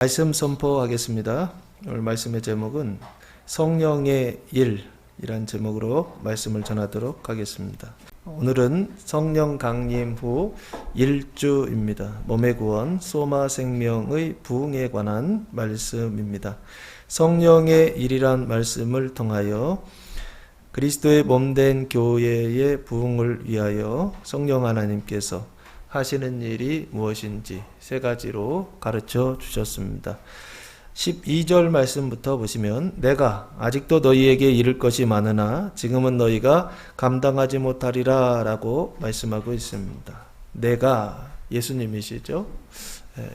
말씀 선포하겠습니다. 오늘 말씀의 제목은 성령의 일이란 제목으로 말씀을 전하도록 하겠습니다. 오늘은 성령 강림 후 1주입니다. 몸의 구원, 소마 생명의 부흥에 관한 말씀입니다. 성령의 일이란 말씀을 통하여 그리스도의 몸된 교회의 부흥을 위하여 성령 하나님께서 하시는 일이 무엇인지 세 가지로 가르쳐 주셨습니다. 12절 말씀부터 보시면 내가 아직도 너희에게 이를 것이 많으나 지금은 너희가 감당하지 못하리라 라고 말씀하고 있습니다. 내가 예수님이시죠.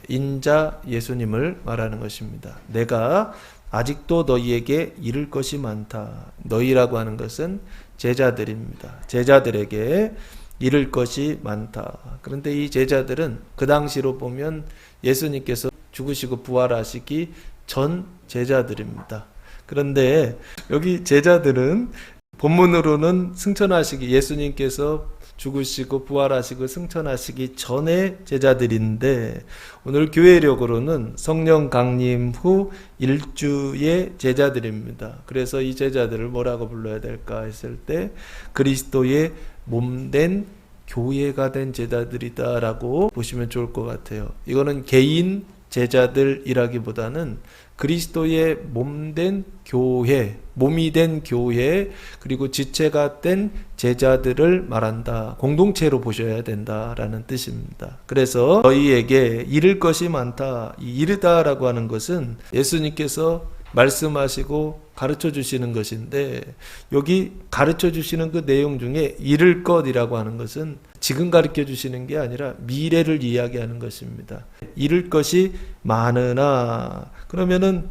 인자 예수님을 말하는 것입니다. 내가 아직도 너희에게 이를 것이 많다. 너희라고 하는 것은 제자들입니다. 제자들에게 이를 것이 많다. 그런데 이 제자들은 그 당시로 보면 예수님께서 죽으시고 부활하시기 전 제자들입니다. 그런데 여기 제자들은 본문으로는 승천하시기, 예수님께서 죽으시고 부활하시고 승천하시기 전에 제자들인데 오늘 교회력으로는 성령 강림 후 1주의 제자들입니다. 그래서 이 제자들을 뭐라고 불러야 될까 했을 때 그리스도의 몸된 교회가 된 제자들이다 라고 보시면 좋을 것 같아요. 이거는 개인 제자들이라기보다는 그리스도의 몸된 교회, 몸이 된 교회, 그리고 지체가 된 제자들을 말한다. 공동체로 보셔야 된다라는 뜻입니다. 그래서 너희에게 이를 것이 많다. 이 이르다라고 하는 것은 예수님께서 말씀하시고 가르쳐 주시는 것인데 여기 가르쳐 주시는 그 내용 중에 이를 것이라고 하는 것은 지금 가르쳐 주시는 게 아니라 미래를 이야기하는 것입니다. 이를 것이 많으나 그러면은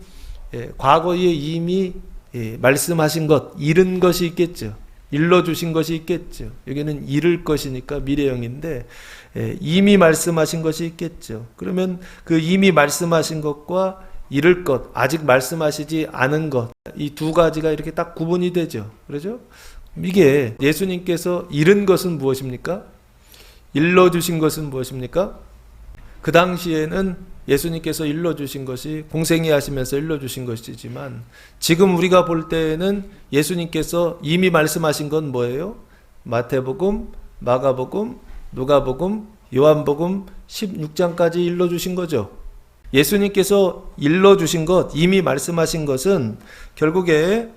과거에 이미 말씀하신 것, 이른 것이 있겠죠. 일러주신 것이 있겠죠. 여기는 이를 것이니까 미래형인데 이미 말씀하신 것이 있겠죠. 그러면 그 이미 말씀하신 것과 이를 것, 아직 말씀하시지 않은 것, 이 두 가지가 이렇게 딱 구분이 되죠. 그렇죠? 이게 예수님께서 이른 것은 무엇입니까? 일러주신 것은 무엇입니까? 그 당시에는 예수님께서 일러주신 것이 공생애 하시면서 일러주신 것이지만 지금 우리가 볼 때에는 예수님께서 이미 말씀하신 건 뭐예요? 마태복음, 마가복음, 누가복음, 요한복음 16장까지 일러주신 거죠. 예수님께서 일러주신 것, 이미 말씀하신 것은 결국에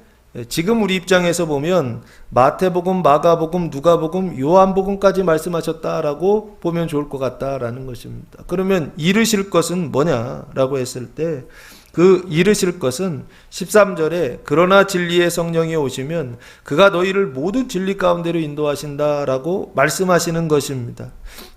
지금 우리 입장에서 보면 마태복음, 마가복음, 누가복음, 요한복음까지 말씀하셨다라고 보면 좋을 것 같다라는 것입니다. 그러면 이르실 것은 뭐냐라고 했을 때 그 이르실 것은 13절에 그러나 진리의 성령이 오시면 그가 너희를 모든 진리 가운데로 인도하신다라고 말씀하시는 것입니다.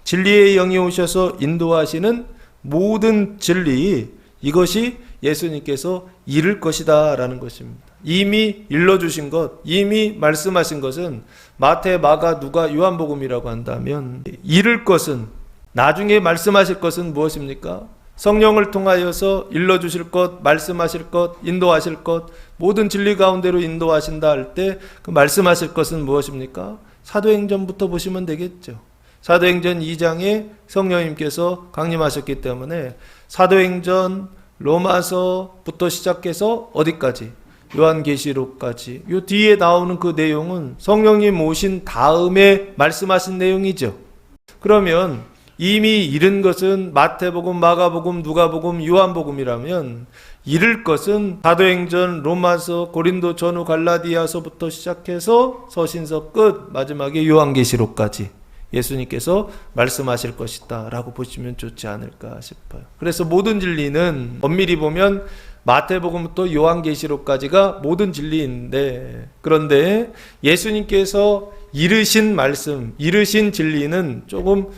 진리의 영이 오셔서 인도하시는 모든 진리, 이것이 예수님께서 이룰 것이다 라는 것입니다. 이미 일러주신 것, 이미 말씀하신 것은 마태, 마가, 누가, 요한복음이라고 한다면 이룰 것은, 나중에 말씀하실 것은 무엇입니까? 성령을 통하여서 일러주실 것, 말씀하실 것, 인도하실 것, 모든 진리 가운데로 인도하신다 할 때 그 말씀하실 것은 무엇입니까? 사도행전부터 보시면 되겠죠. 사도행전 2장에 성령님께서 강림하셨기 때문에 사도행전, 로마서부터 시작해서 어디까지? 요한계시록까지. 요 뒤에 나오는 그 내용은 성령님 오신 다음에 말씀하신 내용이죠. 그러면 이미 이른 것은 마태복음, 마가복음, 누가복음, 요한복음이라면 이를 것은 사도행전, 로마서, 고린도 전후, 갈라디아서부터 시작해서 서신서 끝, 마지막에 요한계시록까지 예수님께서 말씀하실 것이다 라고 보시면 좋지 않을까 싶어요. 그래서 모든 진리는 엄밀히 보면 마태복음부터 요한계시록까지가 모든 진리인데, 그런데 예수님께서 이르신 말씀, 이르신 진리는 조금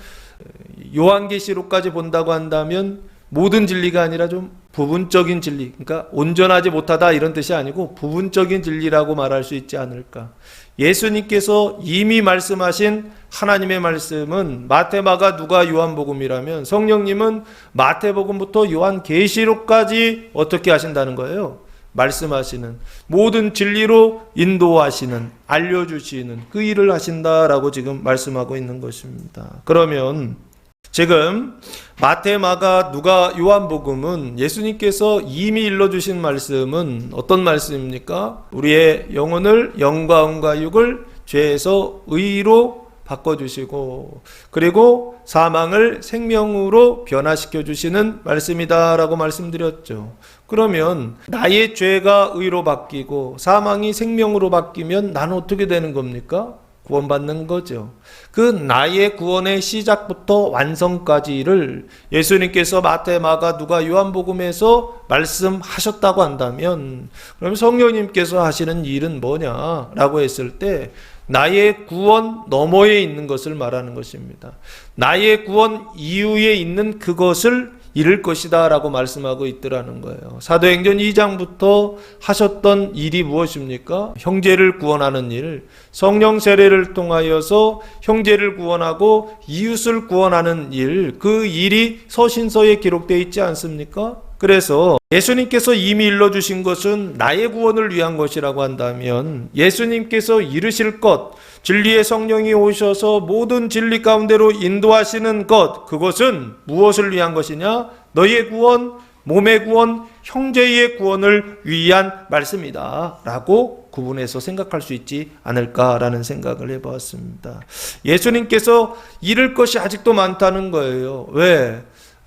요한계시록까지 본다고 한다면 모든 진리가 아니라 좀 부분적인 진리, 그러니까 온전하지 못하다 이런 뜻이 아니고 부분적인 진리라고 말할 수 있지 않을까. 예수님께서 이미 말씀하신 하나님의 말씀은 마태, 마가, 누가, 요한복음이라면 성령님은 마태복음부터 요한계시록까지 어떻게 하신다는 거예요? 말씀하시는, 모든 진리로 인도하시는, 알려주시는 그 일을 하신다라고 지금 말씀하고 있는 것입니다. 그러면 지금 마태, 마가, 누가, 요한복음은 예수님께서 이미 일러주신 말씀은 어떤 말씀입니까? 우리의 영혼을 영과 음과 육을 죄에서 의로 바꿔주시고 그리고 사망을 생명으로 변화시켜 주시는 말씀이다라고 말씀드렸죠. 그러면 나의 죄가 의로 바뀌고 사망이 생명으로 바뀌면 나는 어떻게 되는 겁니까? 구원받는 거죠. 그 나의 구원의 시작부터 완성까지를 예수님께서 마태, 마가, 누가, 요한복음에서 말씀하셨다고 한다면 그럼 성령님께서 하시는 일은 뭐냐라고 했을 때 나의 구원 너머에 있는 것을 말하는 것입니다. 나의 구원 이후에 있는 그것을 이룰 것이다 라고 말씀하고 있더라는 거예요. 사도행전 2장부터 하셨던 일이 무엇입니까? 형제를 구원하는 일, 성령 세례를 통하여서 형제를 구원하고 이웃을 구원하는 일, 그 일이 서신서에 기록되어 있지 않습니까? 그래서 예수님께서 이미 일러주신 것은 나의 구원을 위한 것이라고 한다면 예수님께서 이루실 것, 진리의 성령이 오셔서 모든 진리 가운데로 인도하시는 것, 그것은 무엇을 위한 것이냐? 너의 구원, 몸의 구원, 형제의 구원을 위한 말씀이다 라고 구분해서 생각할 수 있지 않을까라는 생각을 해보았습니다. 예수님께서 이룰 것이 아직도 많다는 거예요. 왜?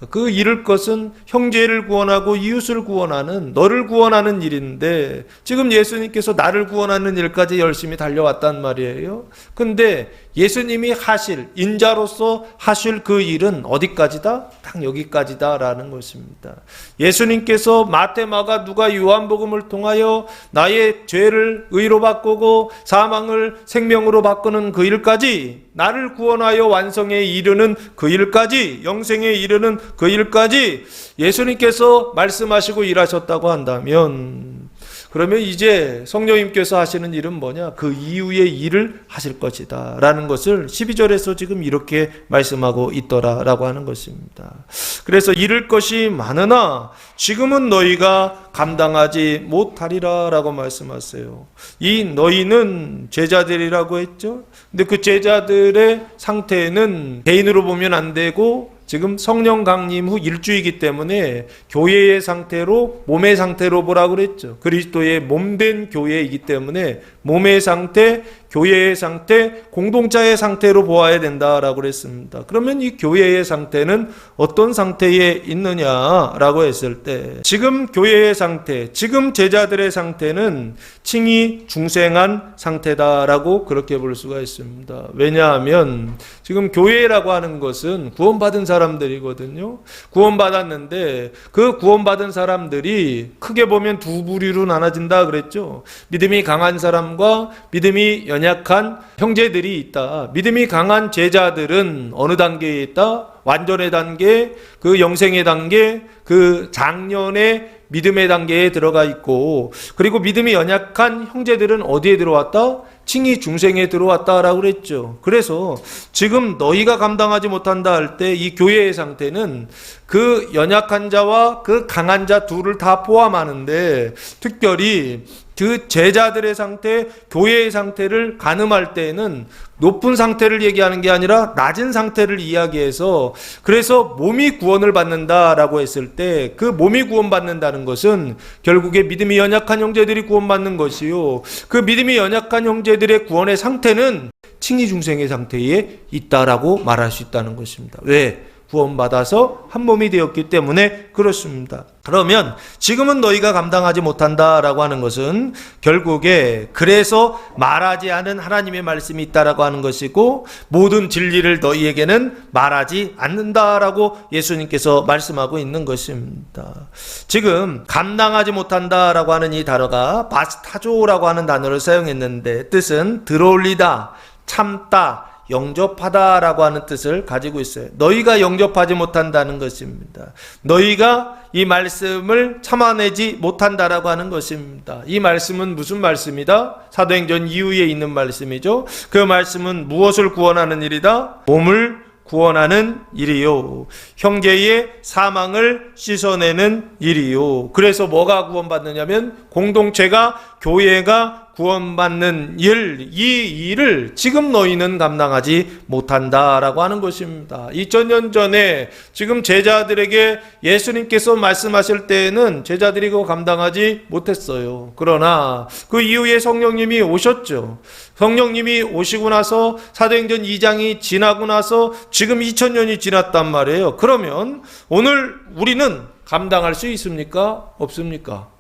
그 이룰 것은 형제를 구원하고 이웃을 구원하는 너를 구원하는 일인데 지금 예수님께서 나를 구원하는 일까지 열심히 달려왔단 말이에요. 근데 예수님이 하실 인자로서 하실 그 일은 어디까지다? 딱 여기까지다 라는 것입니다. 예수님께서 마태, 마가, 누가, 요한복음을 통하여 나의 죄를 의로 바꾸고 사망을 생명으로 바꾸는 그 일까지, 나를 구원하여 완성에 이르는 그 일까지, 영생에 이르는 그 일까지 예수님께서 말씀하시고 일하셨다고 한다면 그러면 이제 성령님께서 하시는 일은 뭐냐? 그 이후의 일을 하실 것이다 라는 것을 12절에서 지금 이렇게 말씀하고 있더라라고 하는 것입니다. 그래서 이룰 것이 많으나 지금은 너희가 감당하지 못하리라 라고 말씀하세요. 이 너희는 제자들이라고 했죠. 근데 그 제자들의 상태는 개인으로 보면 안 되고 지금 성령 강림 후 일주이기 때문에 교회의 상태로 몸의 상태로 보라고 그랬죠. 그리스도의 몸된 교회이기 때문에 몸의 상태, 교회의 상태, 공동체의 상태로 보아야 된다라고 그랬습니다. 그러면 이 교회의 상태는 어떤 상태에 있느냐라고 했을 때 지금 교회의 상태, 지금 제자들의 상태는 칭이 중생한 상태다라고 그렇게 볼 수가 있습니다. 왜냐하면 지금 교회라고 하는 것은 구원받은 사람들이거든요. 구원받았는데 그 구원받은 사람들이 크게 보면 두 부류로 나눠진다 그랬죠. 믿음이 강한 사람과 믿음이 연약한 형제들이 있다. 믿음이 강한 제자들은 어느 단계에 있다? 완전의 단계, 그 영생의 단계, 그 장년의 믿음의 단계에 들어가 있고, 그리고 믿음이 연약한 형제들은 어디에 들어왔다? 칭의 중생에 들어왔다라고 그랬죠. 그래서 지금 너희가 감당하지 못한다 할 때 이 교회의 상태는 그 연약한 자와 그 강한 자 둘을 다 포함하는데 특별히 그 제자들의 상태, 교회의 상태를 가늠할 때에는 높은 상태를 얘기하는 게 아니라 낮은 상태를 이야기해서 그래서 몸이 구원을 받는다라고 했을 때 그 몸이 구원받는다는 것은 결국에 믿음이 연약한 형제들이 구원받는 것이요. 그 믿음이 연약한 형제들의 구원의 상태는 칭의 중생의 상태에 있다라고 말할 수 있다는 것입니다. 왜? 구원받아서 한 몸이 되었기 때문에 그렇습니다. 그러면 지금은 너희가 감당하지 못한다라고 하는 것은 결국에 그래서 말하지 않은 하나님의 말씀이 있다라고 하는 것이고 모든 진리를 너희에게는 말하지 않는다라고 예수님께서 말씀하고 있는 것입니다. 지금 감당하지 못한다라고 하는 이 단어가 바스타조라고 하는 단어를 사용했는데 뜻은 들어올리다, 참다, 영접하다라고 하는 뜻을 가지고 있어요. 너희가 영접하지 못한다는 것입니다. 너희가 이 말씀을 참아내지 못한다라고 하는 것입니다. 이 말씀은 무슨 말씀이다? 사도행전 이후에 있는 말씀이죠. 그 말씀은 무엇을 구원하는 일이다? 몸을 구원하는 일이요. 형제의 사망을 씻어내는 일이요. 그래서 뭐가 구원받느냐면 공동체가 교회가 구원받는 일, 이 일을 지금 너희는 감당하지 못한다라고 하는 것입니다. 2000년 전에 지금 제자들에게 예수님께서 말씀하실 때에는 제자들이 그거 감당하지 못했어요. 그러나 그 이후에 성령님이 오셨죠. 성령님이 오시고 나서 사도행전 2장이 지나고 나서 지금 2000년이 지났단 말이에요. 그러면 오늘 우리는 감당할 수 있습니까? 없습니까?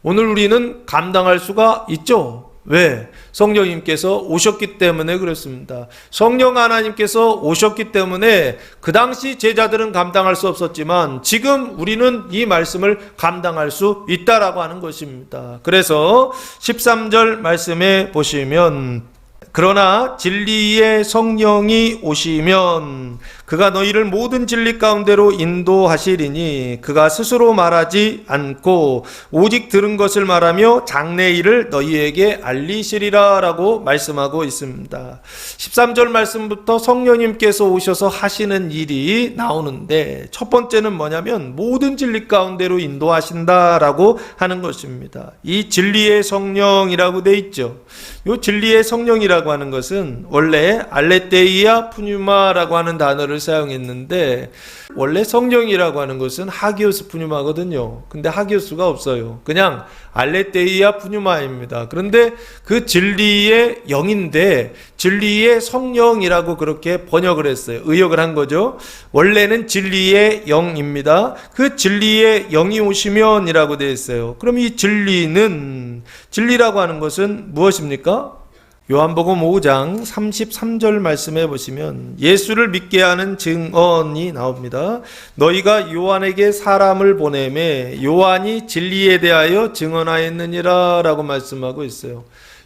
오늘 우리는 감당할 수가 있죠. 왜? 성령님께서 오셨기 때문에 그렇습니다. 성령 하나님께서 오셨기 때문에 그 당시 제자들은 감당할 수 없었지만 지금 우리는 이 말씀을 감당할 수 있다라고 하는 것입니다. 그래서 13절 말씀에 보시면 그러나 진리의 성령이 오시면 그가 너희를 모든 진리 가운데로 인도하시리니 그가 스스로 말하지 않고 오직 들은 것을 말하며 장래 일을 너희에게 알리시리라 라고 말씀하고 있습니다. 13절 말씀부터 성령님께서 오셔서 하시는 일이 나오는데 첫 번째는 뭐냐면 모든 진리 가운데로 인도하신다라고 하는 것입니다. 이 진리의 성령이라고 돼 있죠. 이 진리의 성령이라고 하는 것은 원래 알레테이아 푸뉴마라고 하는 단어를 사용했는데 원래 성령이라고 하는 것은 하기오스 푸뉴마거든요. 근데 하기오스가 없어요. 그냥 알레테이아 푸뉴마입니다. 그런데 그 진리의 영인데 진리의 성령이라고 그렇게 번역을 했어요. 의역을 한 거죠. 원래는 진리의 영입니다. 그 진리의 영이 오시면이라고 되어 있어요. 그럼 이 진리라고 하는 것은 무엇입니까? 요한복음 5장 33절 말씀해 보시면 예수를 믿게 하는 증언이 나옵니다. 너희가 요한에게 사람을 보내매 요한이 진리에 대하여 증언하였느니라 라고 말씀하고 있어요.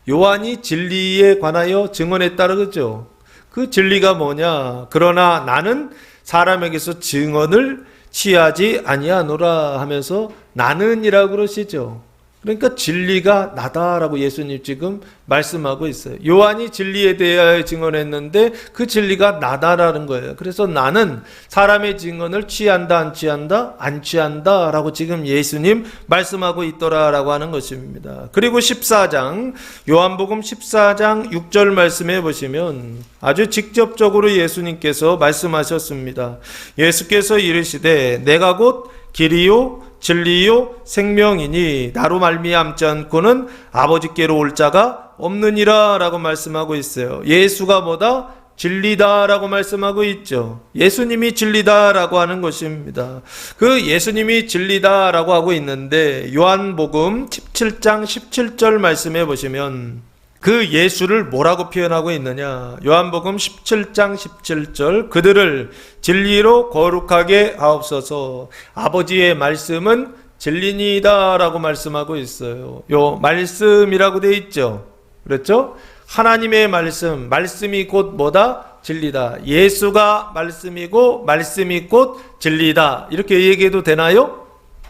요한이 진리에 관하여 증언했다는 거죠. 그 진리가 뭐냐? 그러나 나는 사람에게서 증언을 취하지 아니하노라 하면서 나는이라고 그러시죠. 그러니까 진리가 나다라고 예수님 지금 말씀하고 있어요. 요한이 진리에 대하여 증언했는데 그 진리가 나다라는 거예요. 그래서 나는 사람의 증언을 취한다 안 취한다? 안 취한다 라고 지금 예수님 말씀하고 있더라라고 하는 것입니다. 그리고 14장 요한복음 14장 6절 말씀해 보시면 아주 직접적으로 예수님께서 말씀하셨습니다. 예수께서 이르시되 내가 곧 길이요 진리요 생명이니 나로 말미암지 않고는 아버지께로 올 자가 없느니라 라고 말씀하고 있어요. 예수가 뭐다? 진리다라고 말씀하고 있죠. 예수님이 진리다라고 하는 것입니다. 그 예수님이 진리다라고 하고 있는데 요한복음 17장 17절 말씀해 보시면 그 예수를 뭐라고 표현하고 있느냐? 요한복음 17장 17절 그들을 진리로 거룩하게 하옵소서. 아버지의 말씀은 진리니이다 라고 말씀하고 있어요. 요 말씀이라고 되어 있죠. 그렇죠? 하나님의 말씀, 말씀이 곧 뭐다? 진리다. 예수가 말씀이고 말씀이 곧 진리다. 이렇게 얘기해도 되나요?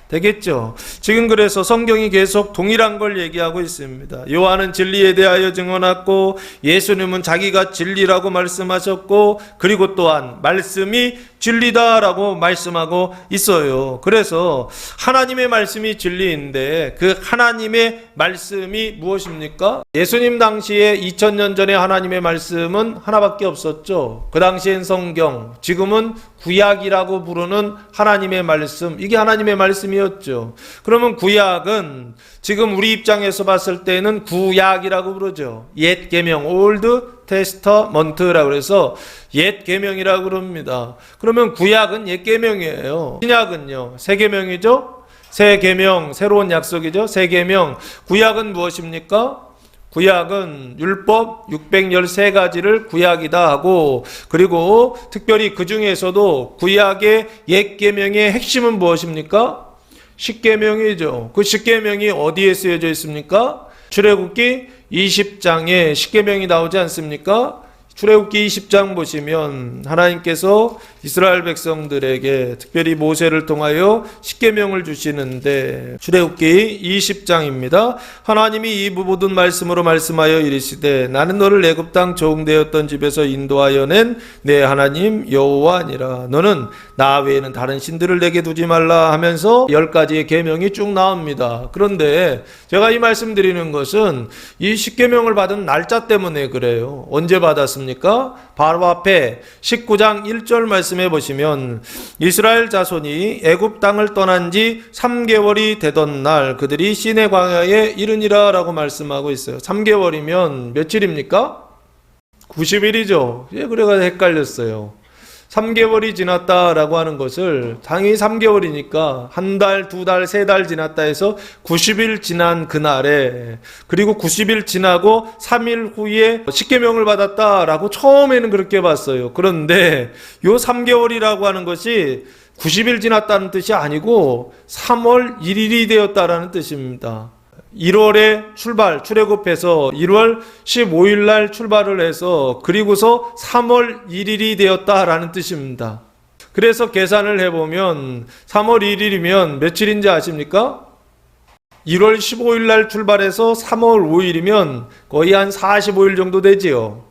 되겠죠. 지금 그래서 성경이 계속 동일한 걸 얘기하고 있습니다. 요한은 진리에 대하여 증언했고 예수님은 자기가 진리라고 말씀하셨고 그리고 또한 말씀이 진리다라고 말씀하고 있어요. 그래서 하나님의 말씀이 진리인데 그 하나님의 말씀이 무엇입니까? 예수님 당시에 2000년 전에 하나님의 말씀은 하나밖에 없었죠. 그 당시엔 성경, 지금은 구약이라고 부르는 하나님의 말씀, 이게 하나님의 말씀이었죠. 그러면 구약은 지금 우리 입장에서 봤을 때는 구약이라고 부르죠. 옛 계명, 올드 테스터먼트라고 해서 옛 계명이라고 그럽니다. 그러면 구약은 옛 계명이에요. 신약은요, 새 계명이죠. 새 계명, 새로운 약속이죠. 새 계명. 구약은 무엇입니까? 구약은 율법 613가지를 구약이다 하고 그리고 특별히 그 중에서도 구약의 옛 계명의 핵심은 무엇입니까? 십계명이죠. 그 십계명이 어디에 쓰여져 있습니까? 출애굽기 20장에 십계명이 나오지 않습니까? 출애굽기 20장 보시면 하나님께서 이스라엘 백성들에게 특별히 모세를 통하여 십계명을 주시는데 출애굽기 20장입니다. 하나님이 이 모든 말씀으로 말씀하여 이르시되 나는 너를 애굽 땅 적응되었던 집에서 인도하여 낸 내 하나님 여호와니라. 너는 나 외에는 다른 신들을 내게 두지 말라 하면서 10가지의 계명이 쭉 나옵니다. 그런데 제가 이 말씀 드리는 것은 이 십계명을 받은 날짜 때문에 그래요. 언제 받았습니까? 바로 앞에 19장 1절 말씀해 보시면 이스라엘 자손이 애굽 땅을 떠난 지 3개월이 되던 날 그들이 시내 광야에 이르니라 라고 말씀하고 있어요. 3개월이면 며칠입니까? 90일이죠. 예, 그래가 헷갈렸어요. 3개월이 지났다라고 하는 것을 당연히 3개월이니까 한 달, 두 달, 세 달 지났다 해서 90일 지난 그날에 그리고 90일 지나고 3일 후에 십계명을 받았다라고 처음에는 그렇게 봤어요. 그런데 요 3개월이라고 하는 것이 90일 지났다는 뜻이 아니고 3월 1일이 되었다라는 뜻입니다. 1월에 출애굽해서 1월 15일 날 출발을 해서 그리고서 3월 1일이 되었다라는 뜻입니다. 그래서 계산을 해보면 3월 1일이면 며칠인지 아십니까? 1월 15일 날 출발해서 3월 5일이면 거의 한 45일 정도 되지요.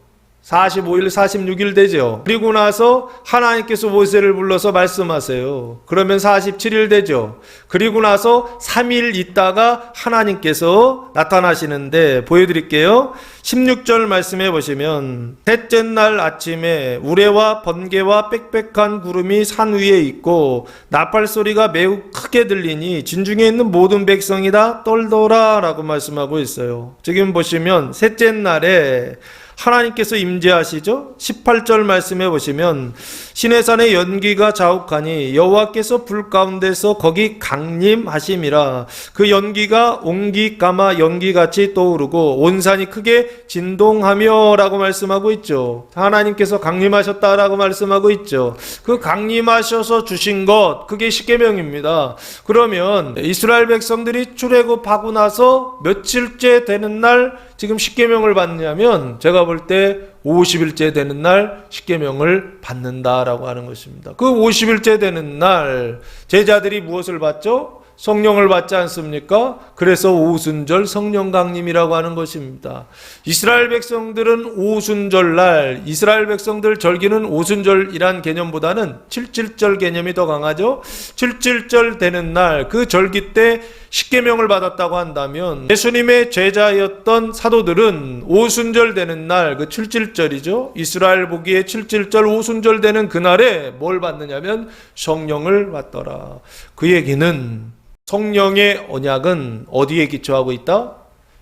45일, 46일 되죠. 그리고 나서 하나님께서 모세를 불러서 말씀하세요. 그러면 47일 되죠. 그리고 나서 3일 있다가 하나님께서 나타나시는데 보여드릴게요. 16절 말씀해 보시면 셋째 날 아침에 우레와 번개와 빽빽한 구름이 산 위에 있고 나팔 소리가 매우 크게 들리니 진중에 있는 모든 백성이 다 떨더라 라고 말씀하고 있어요. 지금 보시면 셋째 날에 하나님께서 임재하시죠. 18절 말씀해 보시면 시내산에 연기가 자욱하니 여호와께서 불 가운데서 거기 강림하심이라. 그 연기가 옹기 까마 연기같이 떠오르고 온 산이 크게 진동하며 라고 말씀하고 있죠. 하나님께서 강림하셨다라고 말씀하고 있죠. 그 강림하셔서 주신 것 그게 십계명입니다. 그러면 이스라엘 백성들이 출애굽하고 나서 며칠째 되는 날 지금 십계명을 받느냐면 제가 볼 때 50일째 되는 날 십계명을 받는다라고 하는 것입니다. 그 50일째 되는 날 제자들이 무엇을 받죠? 성령을 받지 않습니까? 그래서 오순절 성령 강림이라고 하는 것입니다. 이스라엘 백성들은 오순절날 이스라엘 백성들 절기는 오순절이란 개념보다는 칠칠절 개념이 더 강하죠. 칠칠절 되는 날 그 절기 때 십계명을 받았다고 한다면 예수님의 제자였던 사도들은 오순절 되는 날 그 칠칠절이죠. 이스라엘 보기에 칠칠절 오순절 되는 그날에 뭘 받느냐면 성령을 받더라. 그 얘기는 성령의 언약은 어디에 기초하고 있다?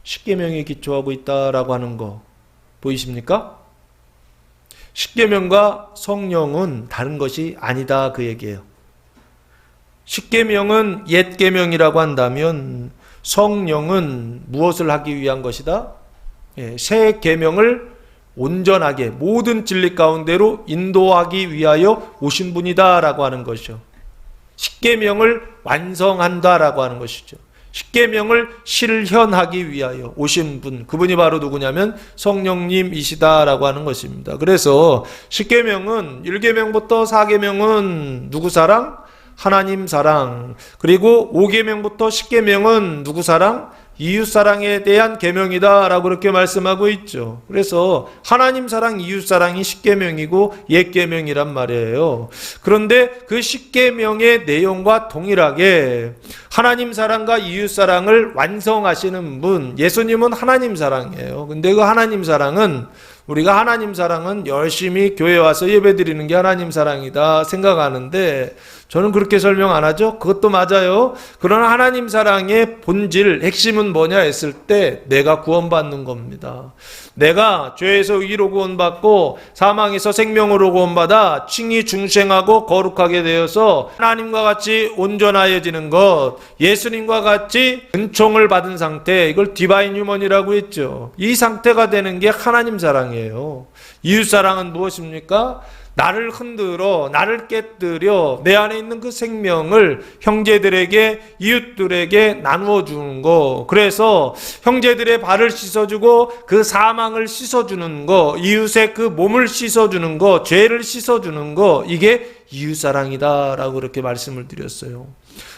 십계명에 기초하고 있다라고 하는 거 보이십니까? 십계명과 성령은 다른 것이 아니다 그 얘기예요. 십계명은 옛 계명이라고 한다면 성령은 무엇을 하기 위한 것이다? 새 계명을 온전하게 모든 진리 가운데로 인도하기 위하여 오신 분이다라고 하는 것이죠. 십계명을 완성한다라고 하는 것이죠. 십계명을 실현하기 위하여 오신 분, 그분이 바로 누구냐면 성령님이시다라고 하는 것입니다. 그래서 십계명은 1계명부터 4계명은 누구 사랑? 하나님 사랑. 그리고 5계명부터 10계명은 누구 사랑? 이웃 사랑에 대한 계명이다 라고 그렇게 말씀하고 있죠. 그래서 하나님 사랑, 이웃 사랑이 십계명이고 옛 계명이란 말이에요. 그런데 그 십계명의 내용과 동일하게 하나님 사랑과 이웃 사랑을 완성하시는 분, 예수님은 하나님 사랑이에요. 근데 그 하나님 사랑은 우리가 하나님 사랑은 열심히 교회 와서 예배 드리는 게 하나님 사랑이다 생각하는데 저는 그렇게 설명 안 하죠. 그것도 맞아요. 그러나 하나님 사랑의 본질, 핵심은 뭐냐 했을 때 내가 구원받는 겁니다. 내가 죄에서 의로 구원받고 사망에서 생명으로 구원받아 칭의 중생하고 거룩하게 되어서 하나님과 같이 온전하여지는 것, 예수님과 같이 은총을 받은 상태, 이걸 디바인 휴먼이라고 했죠. 이 상태가 되는 게 하나님 사랑이에요. 이웃 사랑은 무엇입니까? 나를 흔들어 나를 깨뜨려 내 안에 있는 그 생명을 형제들에게 이웃들에게 나누어 주는 거. 그래서 형제들의 발을 씻어주고 그 사망을 씻어주는 거, 이웃의 그 몸을 씻어주는 거, 죄를 씻어주는 거, 이게 이웃사랑이다라고 그렇게 말씀을 드렸어요.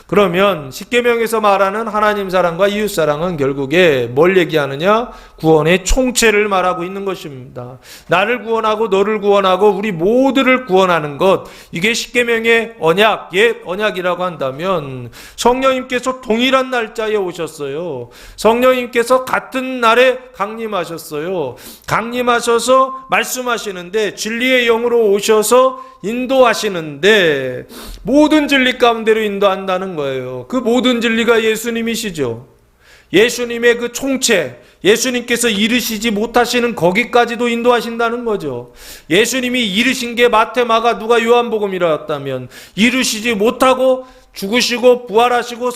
그러면 십계명에서 말하는 하나님 사랑과 이웃 사랑은 결국에 뭘 얘기하느냐? 구원의 총체를 말하고 있는 것입니다. 나를 구원하고 너를 구원하고 우리 모두를 구원하는 것, 이게 십계명의 언약, 옛 언약이라고 한다면 성령님께서 동일한 날짜에 오셨어요. 성령님께서 같은 날에 강림하셨어요. 강림하셔서 말씀하시는데 진리의 영으로 오셔서 인도하시는데 모든 진리 가운데로 인도한다는 거예요. 그 모든 진리가 예수님이시죠. 예수님의 그 총체, 예수님께서 이르시지 못하시는 거기까지도 인도하신다는 거죠. 예수님이 이르신 게 마태, 마가, 누가, 요한복음이라였다면 이르시지 못하고 죽으시고 부활하시고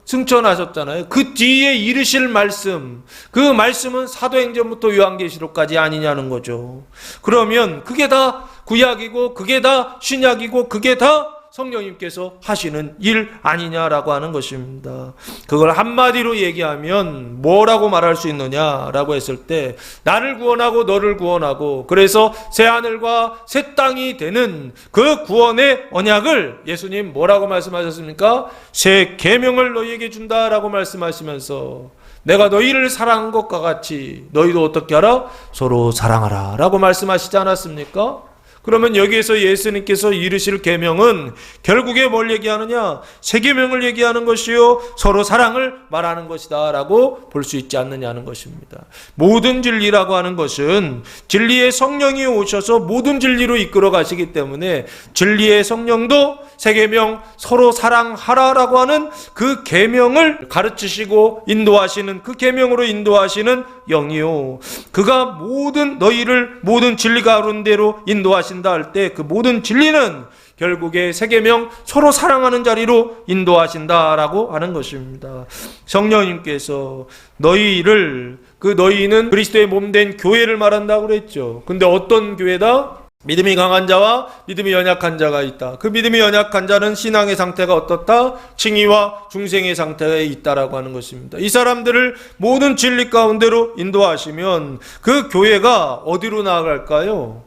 승천하셨잖아요. 그 뒤에 이르실 말씀, 그 말씀은 사도행전부터 요한계시록까지 아니냐는 거죠. 그러면 그게 다 구약이고 그게 다 신약이고 그게 다 성령님께서 하시는 일 아니냐라고 하는 것입니다. 그걸 한마디로 얘기하면 뭐라고 말할 수 있느냐라고 했을 때 나를 구원하고 너를 구원하고 그래서 새하늘과 새 땅이 되는 그 구원의 언약을 예수님 뭐라고 말씀하셨습니까? 새 계명을 너희에게 준다라고 말씀하시면서 내가 너희를 사랑한 것과 같이 너희도 어떻게 하라? 서로 사랑하라 라고 말씀하시지 않았습니까? 그러면 여기에서 예수님께서 이르실 계명은 결국에 뭘 얘기하느냐? 새 계명을 얘기하는 것이요 서로 사랑을 말하는 것이다 라고 볼 수 있지 않느냐는 것입니다. 모든 진리라고 하는 것은 진리의 성령이 오셔서 모든 진리로 이끌어 가시기 때문에 진리의 성령도 새 계명 서로 사랑하라라고 하는 그 계명을 가르치시고 인도하시는 그 계명으로 인도하시는 영이요 그가 모든 너희를 모든 진리 가운데로 인도하신다 할 때 그 모든 진리는 결국에 새 계명 서로 사랑하는 자리로 인도하신다라고 하는 것입니다. 성령님께서 너희를 그 너희는 그리스도의 몸된 교회를 말한다고 그랬죠. 근데 어떤 교회다? 믿음이 강한 자와 믿음이 연약한 자가 있다. 그 믿음이 연약한 자는 신앙의 상태가 어떻다? 칭의와 중생의 상태에 있다라고 하는 것입니다. 이 사람들을 모든 진리 가운데로 인도하시면 그 교회가 어디로 나아갈까요?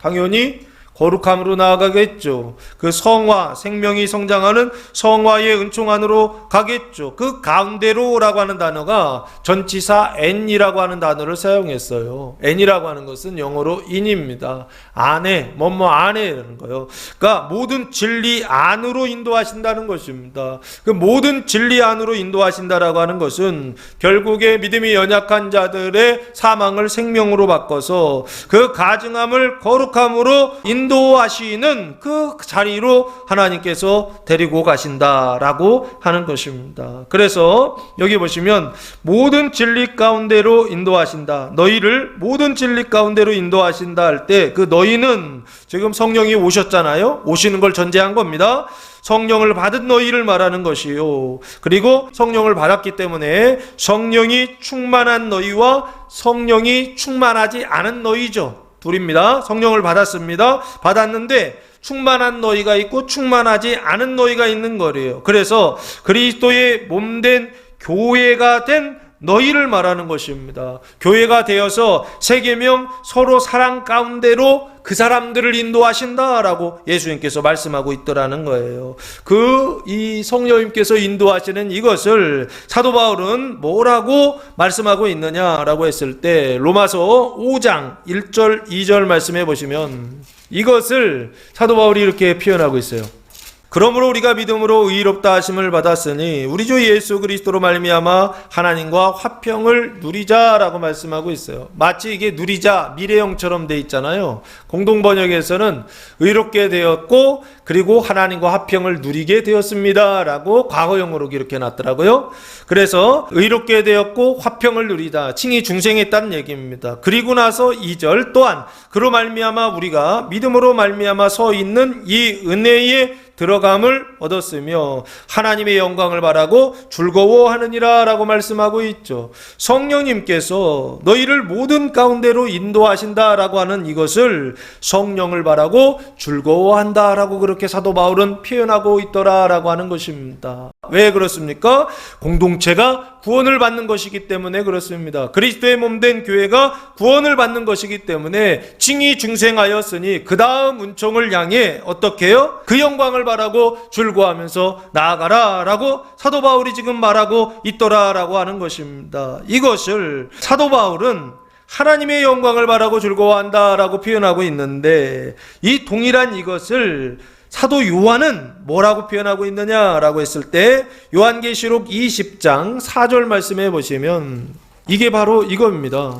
당연히 거룩함으로 나아가겠죠. 그 성화, 생명이 성장하는 성화의 은총 안으로 가겠죠. 그 가운데로라고 하는 단어가 전치사 n이라고 하는 단어를 사용했어요. n이라고 하는 것은 영어로 in입니다. 안에, 뭐뭐 안에라는 거예요. 그러니까 모든 진리 안으로 인도하신다는 것입니다. 그 모든 진리 안으로 인도하신다라고 하는 것은 결국에 믿음이 연약한 자들의 사망을 생명으로 바꿔서 그 가증함을 거룩함으로 인도하시는 그 자리로 하나님께서 데리고 가신다라고 하는 것입니다. 그래서 여기 보시면 모든 진리 가운데로 인도하신다. 너희를 모든 진리 가운데로 인도하신다 할 때 그 너희는 지금 성령이 오셨잖아요. 오시는 걸 전제한 겁니다. 성령을 받은 너희를 말하는 것이요. 그리고 성령을 받았기 때문에 성령이 충만한 너희와 성령이 충만하지 않은 너희죠. 둘입니다. 성령을 받았습니다. 받았는데 충만한 너희가 있고 충만하지 않은 너희가 있는 거래요. 그래서 그리스도의 몸된 교회가 된 너희를 말하는 것입니다. 교회가 되어서 새 계명 서로 사랑 가운데로 그 사람들을 인도하신다라고 예수님께서 말씀하고 있더라는 거예요. 이 성령님께서 인도하시는 이것을 사도 바울은 뭐라고 말씀하고 있느냐라고 했을 때 로마서 5장 1절 2절 말씀해 보시면 이것을 사도 바울이 이렇게 표현하고 있어요. 그러므로 우리가 믿음으로 의롭다 하심을 받았으니 우리 주 예수 그리스도로 말미암아 하나님과 화평을 누리자라고 말씀하고 있어요. 마치 이게 누리자 미래형처럼 돼 있잖아요. 공동번역에서는 의롭게 되었고 그리고 하나님과 화평을 누리게 되었습니다 라고 과거형으로 이렇게 놨더라고요. 그래서 의롭게 되었고 화평을 누리다, 칭이 중생했다는 얘기입니다. 그리고 나서 2절 또한 그로 말미암아 우리가 믿음으로 말미암아 서 있는 이 은혜의 들어감을 얻었으며 하나님의 영광을 바라고 즐거워하느니라 라고 말씀하고 있죠. 성령님께서 너희를 모든 가운데로 인도하신다 라고 하는 이것을 성령을 바라고 즐거워한다 라고 그렇게 사도 바울은 표현하고 있더라 라고 하는 것입니다. 왜 그렇습니까? 공동체가 구원을 받는 것이기 때문에 그렇습니다. 그리스도의 몸된 교회가 구원을 받는 것이기 때문에 칭의 중생하였으니 그 다음 은총을 향해 어떻게 해요? 그 영광을 바라고 즐거워하면서 나아가라 라고 사도 바울이 지금 말하고 있더라 라고 하는 것입니다. 이것을 사도 바울은 하나님의 영광을 바라고 즐거워한다 라고 표현하고 있는데, 이 동일한 이것을 사도 요한은 뭐라고 표현하고 있느냐라고 했을 때 요한계시록 20장 4절 말씀해 보시면 이게 바로 이겁니다.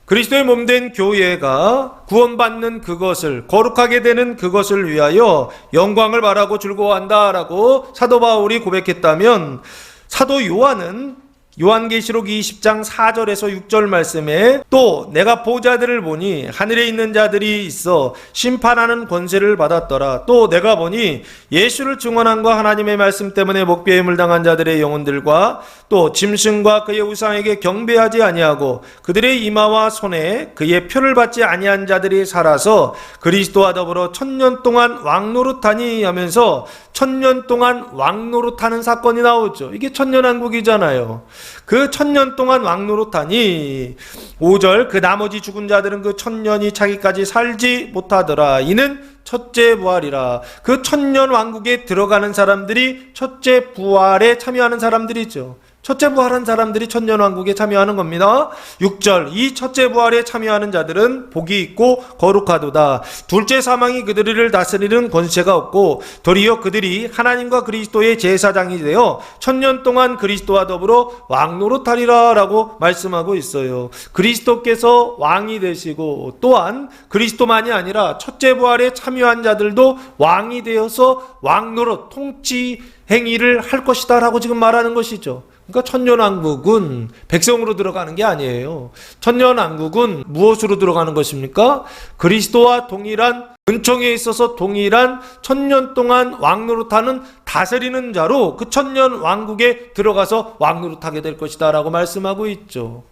그리스도의 몸된 교회가 구원받는 그것을, 거룩하게 되는 그것을 위하여 영광을 바라고 즐거워한다라고 사도 바울이 고백했다면, 사도 요한은 요한계시록 20장 4절에서 6절 말씀에 또 내가 보자들을 보니 하늘에 있는 자들이 있어 심판하는 권세를 받았더라. 또 내가 보니 예수를 증언함과 하나님의 말씀 때문에 목배임을 당한 자들의 영혼들과 또 짐승과 그의 우상에게 경배하지 아니하고 그들의 이마와 손에 그의 표를 받지 아니한 자들이 살아서 그리스도와 더불어 1000년 동안 왕노릇하니 하면서 1000년 동안 왕노릇하는 사건이 나오죠. 이게 천년왕국이잖아요. 그 1000년 동안 왕노릇하니 5절 그 나머지 죽은 자들은 그 1000년이 차기까지 살지 못하더라. 이는 첫째 부활이라. 그 1000년 왕국에 들어가는 사람들이 첫째 부활에 참여하는 사람들이죠. 첫째 부활한 사람들이 천년왕국에 참여하는 겁니다. 6절 이 첫째 부활에 참여하는 자들은 복이 있고 거룩하도다. 둘째 사망이 그들을 다스리는 권세가 없고 도리어 그들이 하나님과 그리스도의 제사장이 되어 1000년 동안 그리스도와 더불어 왕노릇하리라 라고 말씀하고 있어요. 그리스도께서 왕이 되시고 또한 그리스도만이 아니라 첫째 부활에 참여한 자들도 왕이 되어서 왕노릇 통치 행위를 할 것이다 라고 지금 말하는 것이죠. 그러니까 천년왕국은 백성으로 들어가는 게 아니에요. 천년왕국은 무엇으로 들어가는 것입니까? 그리스도와 동일한 은총에 있어서 동일한 1000년 동안 왕노릇하는 다스리는 자로 그 천년왕국에 들어가서 왕노릇하게 될 것이다 라고 말씀하고 있죠.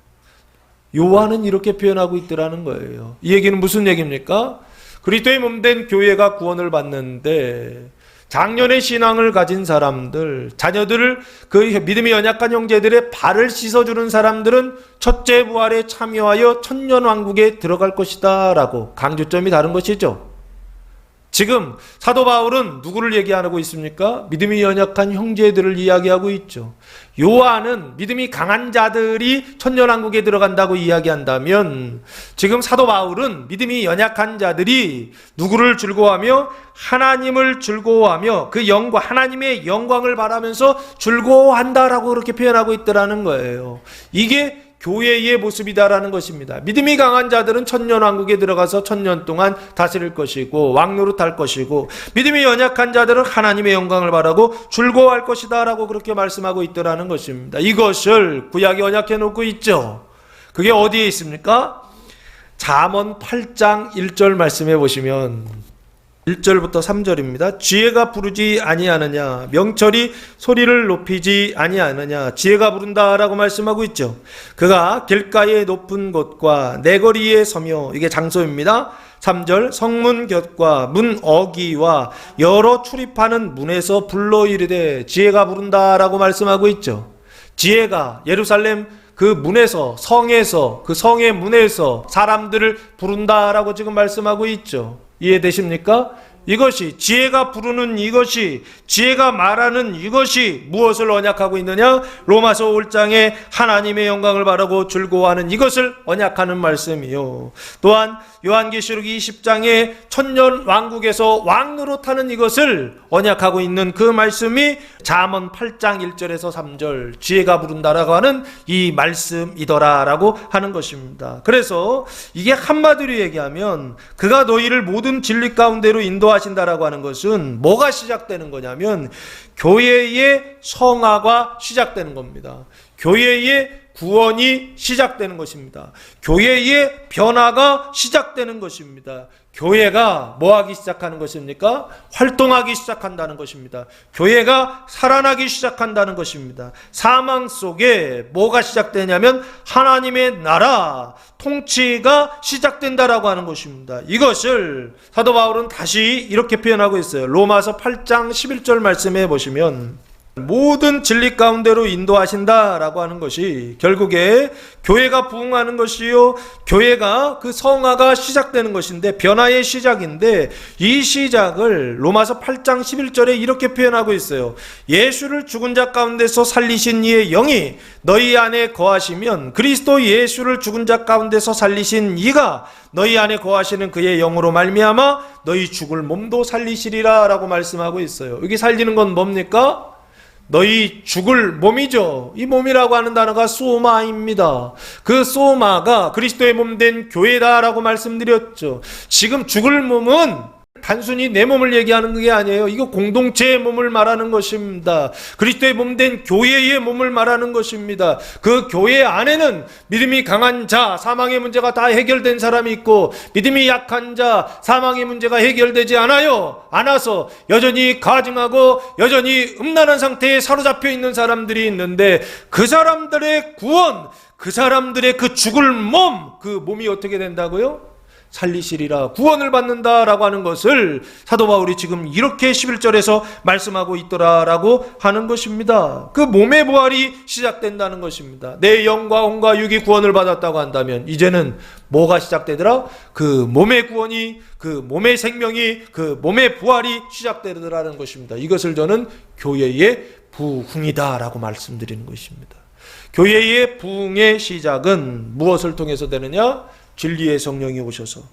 요한은 이렇게 표현하고 있더라는 거예요. 이 얘기는 무슨 얘기입니까? 그리스도의 몸된 교회가 구원을 받는데 작년의 신앙을 가진 사람들, 자녀들을 그 믿음이 연약한 형제들의 발을 씻어주는 사람들은 첫째 부활에 참여하여 천년왕국에 들어갈 것이다 라고 강조점이 다른 것이죠. 지금 사도 바울은 누구를 얘기하고 있습니까? 믿음이 연약한 형제들을 이야기하고 있죠. 요한은 믿음이 강한 자들이 천년왕국에 들어간다고 이야기한다면, 지금 사도 바울은 믿음이 연약한 자들이 누구를 즐거워하며 하나님을 즐거워하며 그 영광, 하나님의 영광을 바라면서 즐거워한다라고 그렇게 표현하고 있더라는 거예요. 이게 교회의 모습이다라는 것입니다. 믿음이 강한 자들은 천년왕국에 들어가서 1000년 동안 다스릴 것이고 왕노릇할 것이고, 믿음이 연약한 자들은 하나님의 영광을 바라고 즐거워할 것이다 라고 그렇게 말씀하고 있더라는 것입니다. 이것을 구약에 언약해 놓고 있죠. 그게 어디에 있습니까? 잠언 8장 1절 말씀해 보시면 1절부터 3절입니다. 지혜가 부르지 아니하느냐, 명철이 소리를 높이지 아니하느냐. 지혜가 부른다라고 말씀하고 있죠. 그가 길가의 높은 곳과 내거리에 서며, 이게 장소입니다. 3절 성문 곁과 문 어기와 여러 출입하는 문에서 불러 이르되 지혜가 부른다라고 말씀하고 있죠. 지혜가 예루살렘 그 문에서, 성에서, 그 성의 문에서 사람들을 부른다라고 지금 말씀하고 있죠. 이해되십니까? 이것이 지혜가 부르는, 이것이 지혜가 말하는 이것이 무엇을 언약하고 있느냐? 로마서 5장에 하나님의 영광을 바라고 즐거워하는 이것을 언약하는 말씀이요. 또한 요한계시록 20장에 천년 왕국에서 왕노릇하는 이것을 언약하고 있는 그 말씀이 잠언 8장 1절에서 3절 지혜가 부른다라고 하는 이 말씀이더라라고 하는 것입니다. 그래서 이게 한마디로 얘기하면 그가 너희를 모든 진리 가운데로 인도하신다라고 하는 것은 뭐가 시작되는 거냐면 교회의 성화가 시작되는 겁니다. 교회의 구원이 시작되는 것입니다. 교회의 변화가 시작되는 것입니다. 교회가 뭐 하기 시작하는 것입니까? 활동하기 시작한다는 것입니다. 교회가 살아나기 시작한다는 것입니다. 사망 속에 뭐가 시작되냐면 하나님의 나라, 통치가 시작된다라고 하는 것입니다. 이것을 사도 바울은 다시 이렇게 표현하고 있어요. 로마서 8장 11절 말씀해 보시면 모든 진리 가운데로 인도하신다라고 하는 것이 결국에 교회가 부흥하는 것이요, 교회가 그 성화가 시작되는 것인데, 변화의 시작인데, 이 시작을 로마서 8장 11절에 이렇게 표현하고 있어요. 예수를 죽은 자 가운데서 살리신 이의 영이 너희 안에 거하시면 그리스도 예수를 죽은 자 가운데서 살리신 이가 너희 안에 거하시는 그의 영으로 말미암아 너희 죽을 몸도 살리시리라 라고 말씀하고 있어요. 여기 살리는 건 뭡니까? 너희 죽을 몸이죠. 이 몸이라고 하는 단어가 소마입니다. 그 소마가 그리스도의 몸 된 교회다라고 말씀드렸죠. 지금 죽을 몸은 단순히 내 몸을 얘기하는 게 아니에요. 이거 공동체의 몸을 말하는 것입니다. 그리스도의 몸 된 교회의 몸을 말하는 것입니다. 그 교회 안에는 믿음이 강한 자, 사망의 문제가 다 해결된 사람이 있고, 믿음이 약한 자, 사망의 문제가 해결되지 않아서 여전히 가증하고 여전히 음란한 상태에 사로잡혀 있는 사람들이 있는데, 그 사람들의 구원, 그 사람들의 그 죽을 몸, 그 몸이 어떻게 된다고요? 살리시리라, 구원을 받는다라고 하는 것을 사도 바울이 지금 이렇게 11절에서 말씀하고 있더라라고 하는 것입니다. 그 몸의 부활이 시작된다는 것입니다. 내 영과 혼과 육이 구원을 받았다고 한다면 이제는 뭐가 시작되더라? 그 몸의 구원이, 그 몸의 생명이, 그 몸의 부활이 시작되더라는 것입니다. 이것을 저는 교회의 부흥이다라고 말씀드리는 것입니다. 교회의 부흥의 시작은 무엇을 통해서 되느냐? 진리의 성령이 오셔서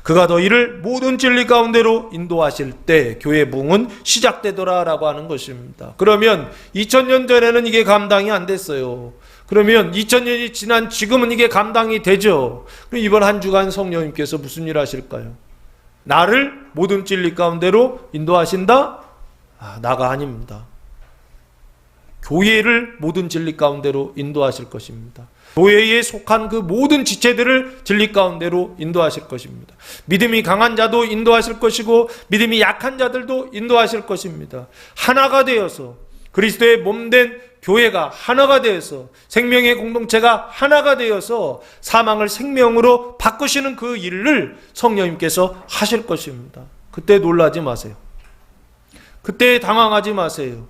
그가 너희를 모든 진리 가운데로 인도하실 때 교회 부흥은 시작되더라라고 하는 것입니다. 그러면 2000년 전에는 이게 감당이 안 됐어요. 그러면 2000년이 지난 지금은 이게 감당이 되죠. 그럼 이번 한 주간 성령님께서 무슨 일 하실까요? 나를 모든 진리 가운데로 인도하신다? 나가 아닙니다. 교회를 모든 진리 가운데로 인도하실 것입니다. 교회에 속한 그 모든 지체들을 진리 가운데로 인도하실 것입니다. 믿음이 강한 자도 인도하실 것이고 믿음이 약한 자들도 인도하실 것입니다. 하나가 되어서 그리스도의 몸된 교회가 하나가 되어서 생명의 공동체가 하나가 되어서 사망을 생명으로 바꾸시는 그 일을 성령님께서 하실 것입니다. 그때 놀라지 마세요. 그때 당황하지 마세요.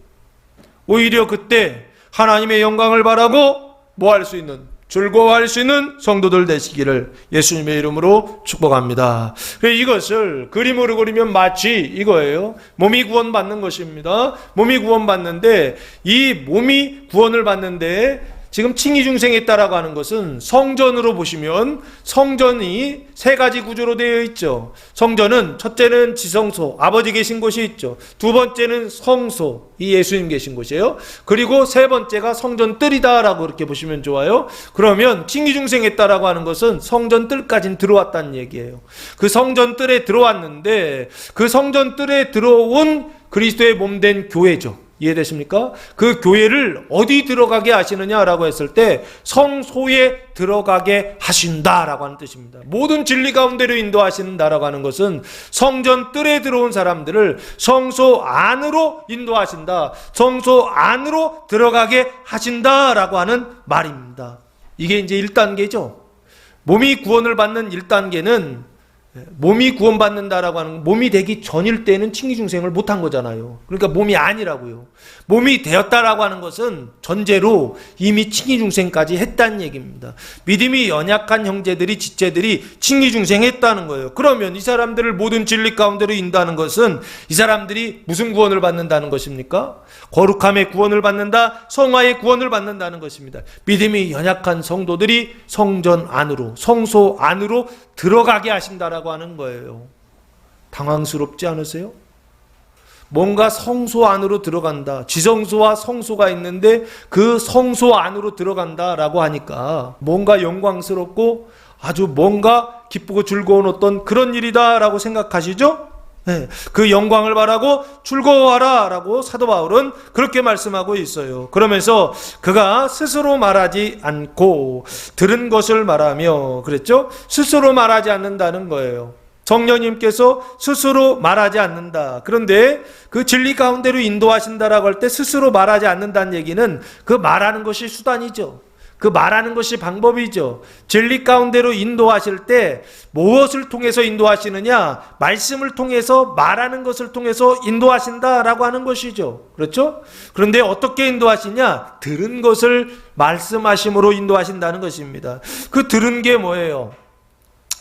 오히려 그때 하나님의 영광을 바라고 뭐 할 수 있는, 즐거워할 수 있는 성도들 되시기를 예수님의 이름으로 축복합니다. 이것을 그림으로 그리면 마치 이거예요. 몸이 구원받는 것입니다. 몸이 구원받는데, 이 몸이 구원을 받는데 지금 칭의중생했다라고 하는 것은 성전으로 보시면 성전이 세 가지 구조로 되어 있죠. 성전은 첫째는 지성소, 아버지 계신 곳이 있죠. 두 번째는 성소, 이 예수님 계신 곳이에요. 그리고 세 번째가 성전 뜰이다라고 이렇게 보시면 좋아요. 그러면 칭의중생했다라고 하는 것은 성전 뜰까지는 들어왔다는 얘기예요. 그 성전 뜰에 들어왔는데 그 성전 뜰에 들어온 그리스도의 몸된 교회죠. 이해되십니까? 그 교회를 어디 들어가게 하시느냐라고 했을 때 성소에 들어가게 하신다라고 하는 뜻입니다. 모든 진리 가운데로 인도하신다라고 하는 것은 성전 뜰에 들어온 사람들을 성소 안으로 인도하신다, 성소 안으로 들어가게 하신다라고 하는 말입니다. 이게 이제 1단계죠. 몸이 구원을 받는 1단계는 몸이 구원받는다라고 하는, 몸이 되기 전일 때는 칭의중생을 못한 거잖아요. 그러니까 몸이 아니라고요. 몸이 되었다라고 하는 것은 전제로 이미 칭의중생까지 했다는 얘기입니다. 믿음이 연약한 형제들이, 지체들이 칭의중생했다는 거예요. 그러면 이 사람들을 모든 진리 가운데로 인도하는 것은 이 사람들이 무슨 구원을 받는다는 것입니까? 거룩함의 구원을 받는다, 성화의 구원을 받는다는 것입니다. 믿음이 연약한 성도들이 성전 안으로, 성소 안으로 들어가게 하신다라고 하는 거예요. 당황스럽지 않으세요? 뭔가 성소 안으로 들어간다, 지성소와 성소가 있는데 그 성소 안으로 들어간다라고 하니까 뭔가 영광스럽고 아주 뭔가 기쁘고 즐거운 어떤 그런 일이다라고 생각하시죠? 네, 그 영광을 바라고 즐거워하라 라고 사도 바울은 그렇게 말씀하고 있어요. 그러면서 그가 스스로 말하지 않고 들은 것을 말하며 그랬죠? 스스로 말하지 않는다는 거예요. 성령님께서 스스로 말하지 않는다. 그런데 그 진리 가운데로 인도하신다라고 할 때 스스로 말하지 않는다는 얘기는 그 말하는 것이 수단이죠. 그 말하는 것이 방법이죠. 진리 가운데로 인도하실 때 무엇을 통해서 인도하시느냐? 말씀을 통해서, 말하는 것을 통해서 인도하신다라고 하는 것이죠. 그렇죠? 그런데 어떻게 인도하시냐? 들은 것을 말씀하심으로 인도하신다는 것입니다. 그 들은 게 뭐예요?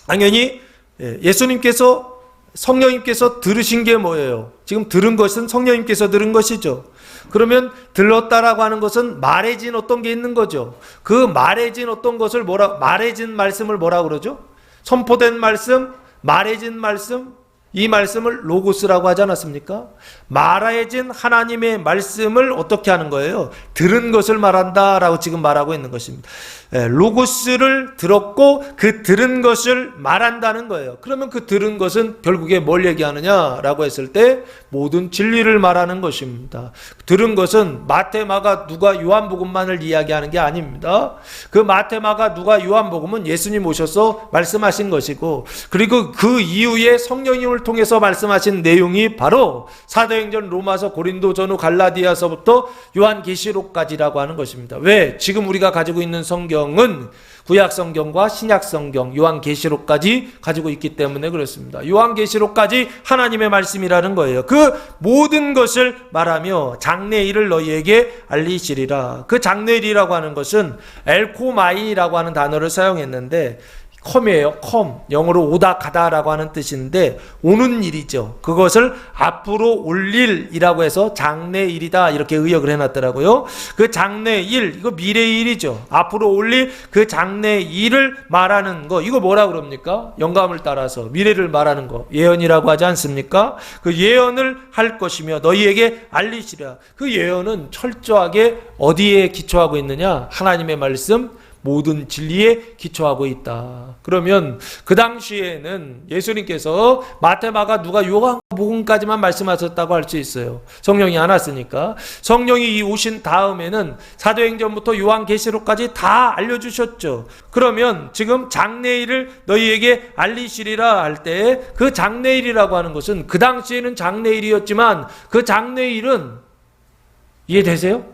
당연히 예수님께서, 성령님께서 들으신 게 뭐예요? 지금 들은 것은 성령님께서 들은 것이죠. 그러면 들었다라고 하는 것은 말해진 어떤 게 있는 거죠. 그 말해진 어떤 것을 말해진 말씀을 뭐라 그러죠? 선포된 말씀, 말해진 말씀, 이 말씀을 로고스라고 하지 않았습니까? 말해진 하나님의 말씀을 어떻게 하는 거예요? 들은 것을 말한다라고 지금 말하고 있는 것입니다. 로고스를 들었고 그 들은 것을 말한다는 거예요. 그러면 그 들은 것은 결국에 뭘 얘기하느냐라고 했을 때 모든 진리를 말하는 것입니다. 들은 것은 마태, 마가, 누가, 요한복음만을 이야기하는 게 아닙니다. 그 마태, 마가, 누가, 요한복음은 예수님 오셔서 말씀하신 것이고, 그리고 그 이후에 성령님을 통해서 말씀하신 내용이 바로 사도행전, 로마서, 고린도, 전후, 갈라디아서부터 요한계시록까지라고 하는 것입니다. 왜? 지금 우리가 가지고 있는 성경은 구약성경과 신약성경, 요한계시록까지 가지고 있기 때문에 그렇습니다. 요한계시록까지 하나님의 말씀이라는 거예요. 그 모든 것을 말하며 장래일을 너희에게 알리시리라. 그 장래일이라고 하는 것은 엘코마이라고 하는 단어를 사용했는데 컴이에요. 컴. 영어로 오다 가다라고 하는 뜻인데 오는 일이죠. 그것을 앞으로 올 일이라고 해서 장래일이다 이렇게 의역을 해놨더라고요. 그 장래일, 이거 미래의 일이죠. 앞으로 올 일, 그 장래일을 말하는 거, 이거 뭐라 그럽니까? 영감을 따라서 미래를 말하는 거 예언이라고 하지 않습니까? 그 예언을 할 것이며 너희에게 알리시라. 그 예언은 철저하게 어디에 기초하고 있느냐? 하나님의 말씀, 모든 진리에 기초하고 있다. 그러면 그 당시에는 예수님께서 마태, 마가, 누가, 요한복음까지만 말씀하셨다고 할 수 있어요. 성령이 안 왔으니까. 성령이 오신 다음에는 사도행전부터 요한계시록까지 다 알려주셨죠. 그러면 지금 장래일을 너희에게 알리시리라 할 때 그 장래일이라고 하는 것은 그 당시에는 장래일이었지만 그 장래일은 이해되세요?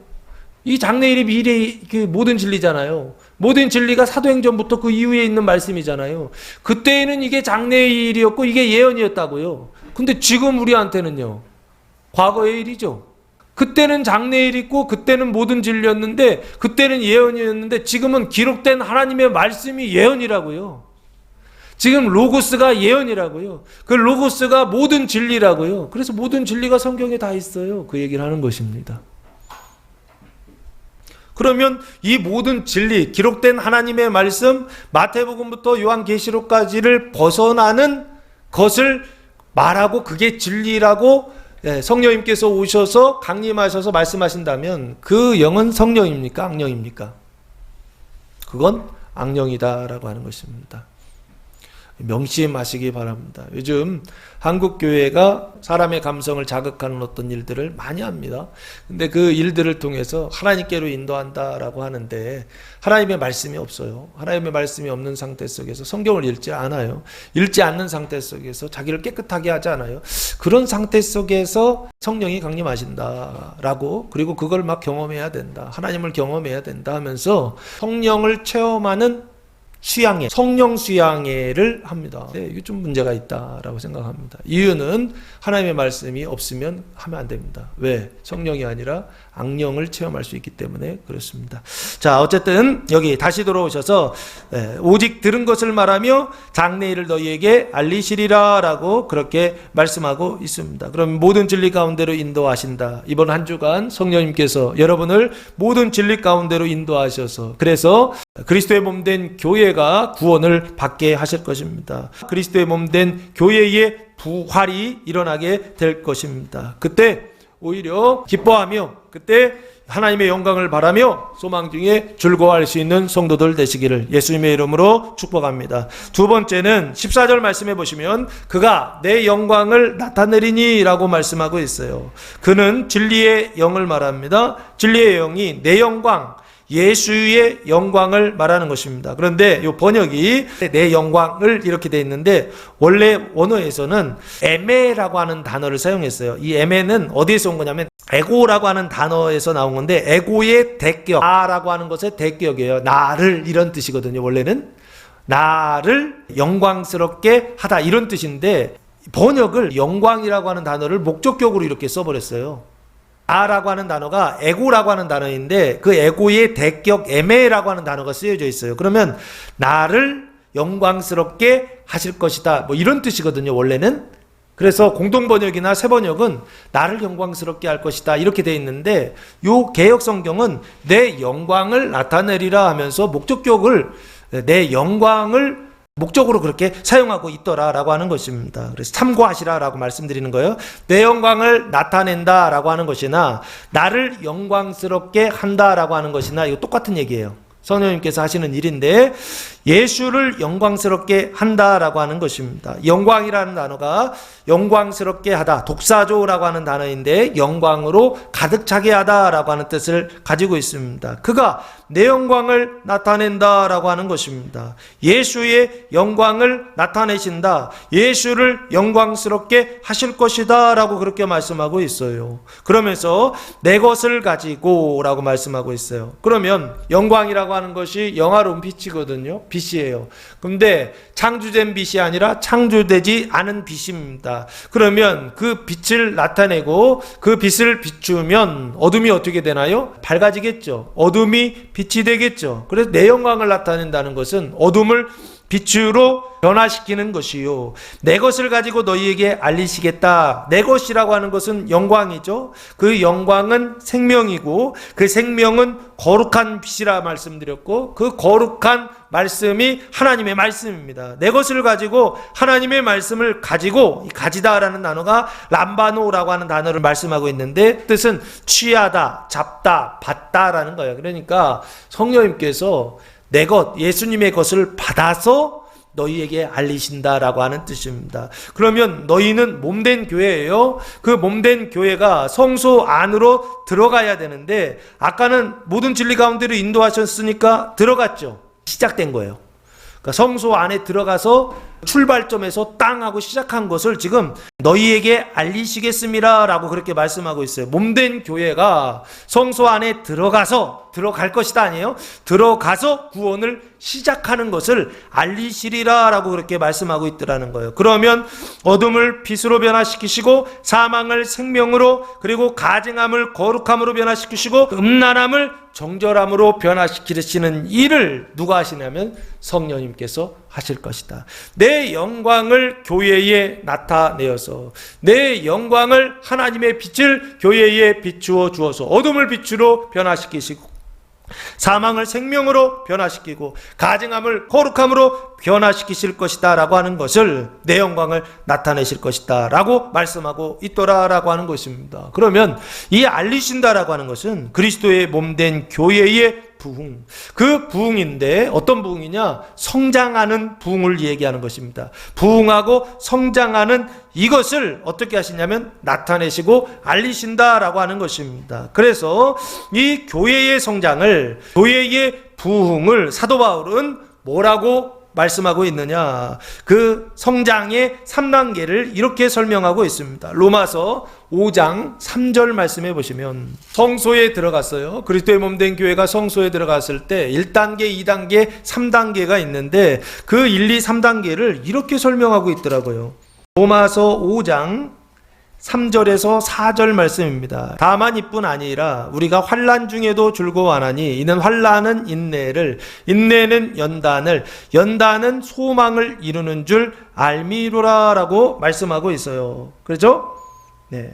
이 장래일이 미래의 그 모든 진리잖아요. 모든 진리가 사도행전부터 그 이후에 있는 말씀이잖아요. 그때는 이게 장래일이었고 이게 예언이었다고요. 근데 지금 우리한테는요, 과거의 일이죠. 그때는 장래일이고 그때는 모든 진리였는데 그때는 예언이었는데 지금은 기록된 하나님의 말씀이 예언이라고요. 지금 로고스가 예언이라고요. 그 로고스가 모든 진리라고요. 그래서 모든 진리가 성경에 다 있어요. 그 얘기를 하는 것입니다. 그러면 이 모든 진리, 기록된 하나님의 말씀, 마태복음부터 요한계시록까지를 벗어나는 것을 말하고 그게 진리라고 성령님께서 오셔서 강림하셔서 말씀하신다면 그 영은 성령입니까? 악령입니까? 그건 악령이다라고 하는 것입니다. 명심하시기 바랍니다. 요즘 한국 교회가 사람의 감성을 자극하는 어떤 일들을 많이 합니다. 근데 그 일들을 통해서 하나님께로 인도한다라고 하는데 하나님의 말씀이 없어요. 하나님의 말씀이 없는 상태 속에서 성경을 읽지 않아요. 읽지 않는 상태 속에서 자기를 깨끗하게 하지 않아요. 그런 상태 속에서 성령이 강림하신다라고, 그리고 그걸 막 경험해야 된다. 하나님을 경험해야 된다 하면서 성령을 체험하는 수양회, 성령 수양회를 합니다. 네, 이게 좀 문제가 있다라고 생각합니다. 이유는 하나님의 말씀이 없으면 하면 안 됩니다. 왜? 성령이 아니라 악령을 체험할 수 있기 때문에 그렇습니다. 자, 어쨌든 여기 다시 돌아오셔서 오직 들은 것을 말하며 장래일을 너희에게 알리시리라 라고 그렇게 말씀하고 있습니다. 그럼 모든 진리 가운데로 인도하신다. 이번 한 주간 성령님께서 여러분을 모든 진리 가운데로 인도하셔서 그래서 그리스도의 몸된 교회가 구원을 받게 하실 것입니다. 그리스도의 몸된 교회의 부활이 일어나게 될 것입니다. 그때 오히려 기뻐하며 그때 하나님의 영광을 바라며 소망 중에 즐거워할 수 있는 성도들 되시기를 예수님의 이름으로 축복합니다. 두 번째는 14절 말씀해 보시면 그가 내 영광을 나타내리니 라고 말씀하고 있어요. 그는 진리의 영을 말합니다. 진리의 영이 내 영광, 예수의 영광을 말하는 것입니다. 그런데 이 번역이 내 영광을 이렇게 돼 있는데 원래 원어에서는 에메라고 하는 단어를 사용했어요. 이 에메는 어디에서 온 거냐면 에고라고 하는 단어에서 나온 건데 에고의 대격, 나라고 하는 것의 대격이에요. 나를 이런 뜻이거든요. 원래는 나를 영광스럽게 하다 이런 뜻인데 번역을 영광이라고 하는 단어를 목적격으로 이렇게 써버렸어요. 나라고 하는 단어가 에고라고 하는 단어인데 그 에고의 대격 에메라고 하는 단어가 쓰여져 있어요. 그러면 나를 영광스럽게 하실 것이다 뭐 이런 뜻이거든요. 원래는. 그래서 공동번역이나 새번역은 나를 영광스럽게 할 것이다 이렇게 돼 있는데 요 개역성경은 내 영광을 나타내리라 하면서 목적격을 내 영광을 목적으로 그렇게 사용하고 있더라라고 하는 것입니다. 그래서 참고하시라라고 말씀드리는 거예요. 내 영광을 나타낸다라고 하는 것이나 나를 영광스럽게 한다라고 하는 것이나 이거 똑같은 얘기예요. 성령님께서 하시는 일인데 예수를 영광스럽게 한다라고 하는 것입니다. 영광이라는 단어가 영광스럽게 하다, 독사조라고 하는 단어인데 영광으로 가득 차게 하다라고 하는 뜻을 가지고 있습니다. 그가 내 영광을 나타낸다라고 하는 것입니다. 예수의 영광을 나타내신다. 예수를 영광스럽게 하실 것이다 라고 그렇게 말씀하고 있어요. 그러면서 내 것을 가지고 라고 말씀하고 있어요. 그러면 영광이라고 하는 것이 영화로운 빛이거든요. 빛이에요. 근데 창조된 빛이 아니라 창조되지 않은 빛입니다. 그러면 그 빛을 나타내고 그 빛을 비추면 어둠이 어떻게 되나요? 밝아지겠죠. 어둠이 빛이 되겠죠. 그래서 내 영광을 나타낸다는 것은 어둠을 빛으로 변화시키는 것이요. 내 것을 가지고 너희에게 알리시겠다. 내 것이라고 하는 것은 영광이죠. 그 영광은 생명이고 그 생명은 거룩한 빛이라 말씀드렸고 그 거룩한 말씀이 하나님의 말씀입니다. 내 것을 가지고 하나님의 말씀을 가지고 가지다라는 단어가 람바노라고 하는 단어를 말씀하고 있는데 뜻은 취하다, 잡다, 받다라는 거예요. 그러니까 성령님께서 내 것, 예수님의 것을 받아서 너희에게 알리신다라고 하는 뜻입니다. 그러면 너희는 몸된 교회예요. 그 몸된 교회가 성소 안으로 들어가야 되는데 아까는 모든 진리 가운데로 인도하셨으니까 들어갔죠. 시작된 거예요. 그러니까 성소 안에 들어가서 출발점에서 땅 하고 시작한 것을 지금 너희에게 알리시겠습니다 라고 그렇게 말씀하고 있어요. 몸된 교회가 성소 안에 들어갈 것이다 아니에요? 들어가서 구원을 시작하는 것을 알리시리라 라고 그렇게 말씀하고 있더라는 거예요. 그러면 어둠을 빛으로 변화시키시고 사망을 생명으로 그리고 가증함을 거룩함으로 변화시키시고 음란함을 정결함으로 변화시키시는 일을 누가 하시냐면 성령님께서 하실 것이다. 내 영광을 교회에 나타내어서 내 영광을 하나님의 빛을 교회에 비추어 주어서 어둠을 빛으로 변화시키시고 사망을 생명으로 변화시키고 가증함을 거룩함으로 변화시키실 것이다 라고 하는 것을 내 영광을 나타내실 것이다 라고 말씀하고 있더라 라고 하는 것입니다. 그러면 이 알리신다라고 하는 것은 그리스도의 몸된 교회의 부흥, 그 부흥인데 어떤 부흥이냐? 성장하는 부흥을 얘기하는 것입니다. 부흥하고 성장하는 이것을 어떻게 하시냐면 나타내시고 알리신다라고 하는 것입니다. 그래서 이 교회의 성장을, 교회의 부흥을 사도 바울은 뭐라고 말씀하고 있느냐? 그 성장의 3단계를 이렇게 설명하고 있습니다. 로마서 5장 3절 말씀해 보시면 성소에 들어갔어요. 그리스도의 몸된 교회가 성소에 들어갔을 때 1단계, 2단계, 3단계가 있는데 그 1, 2, 3단계를 이렇게 설명하고 있더라고요. 로마서 5장 3절에서 4절 말씀입니다. 다만 이뿐 아니라 우리가 환난 중에도 즐거워하나니 이는 환난은 인내를, 인내는 연단을, 연단은 소망을 이루는 줄 알미로라 라고 말씀하고 있어요. 그렇죠? 네.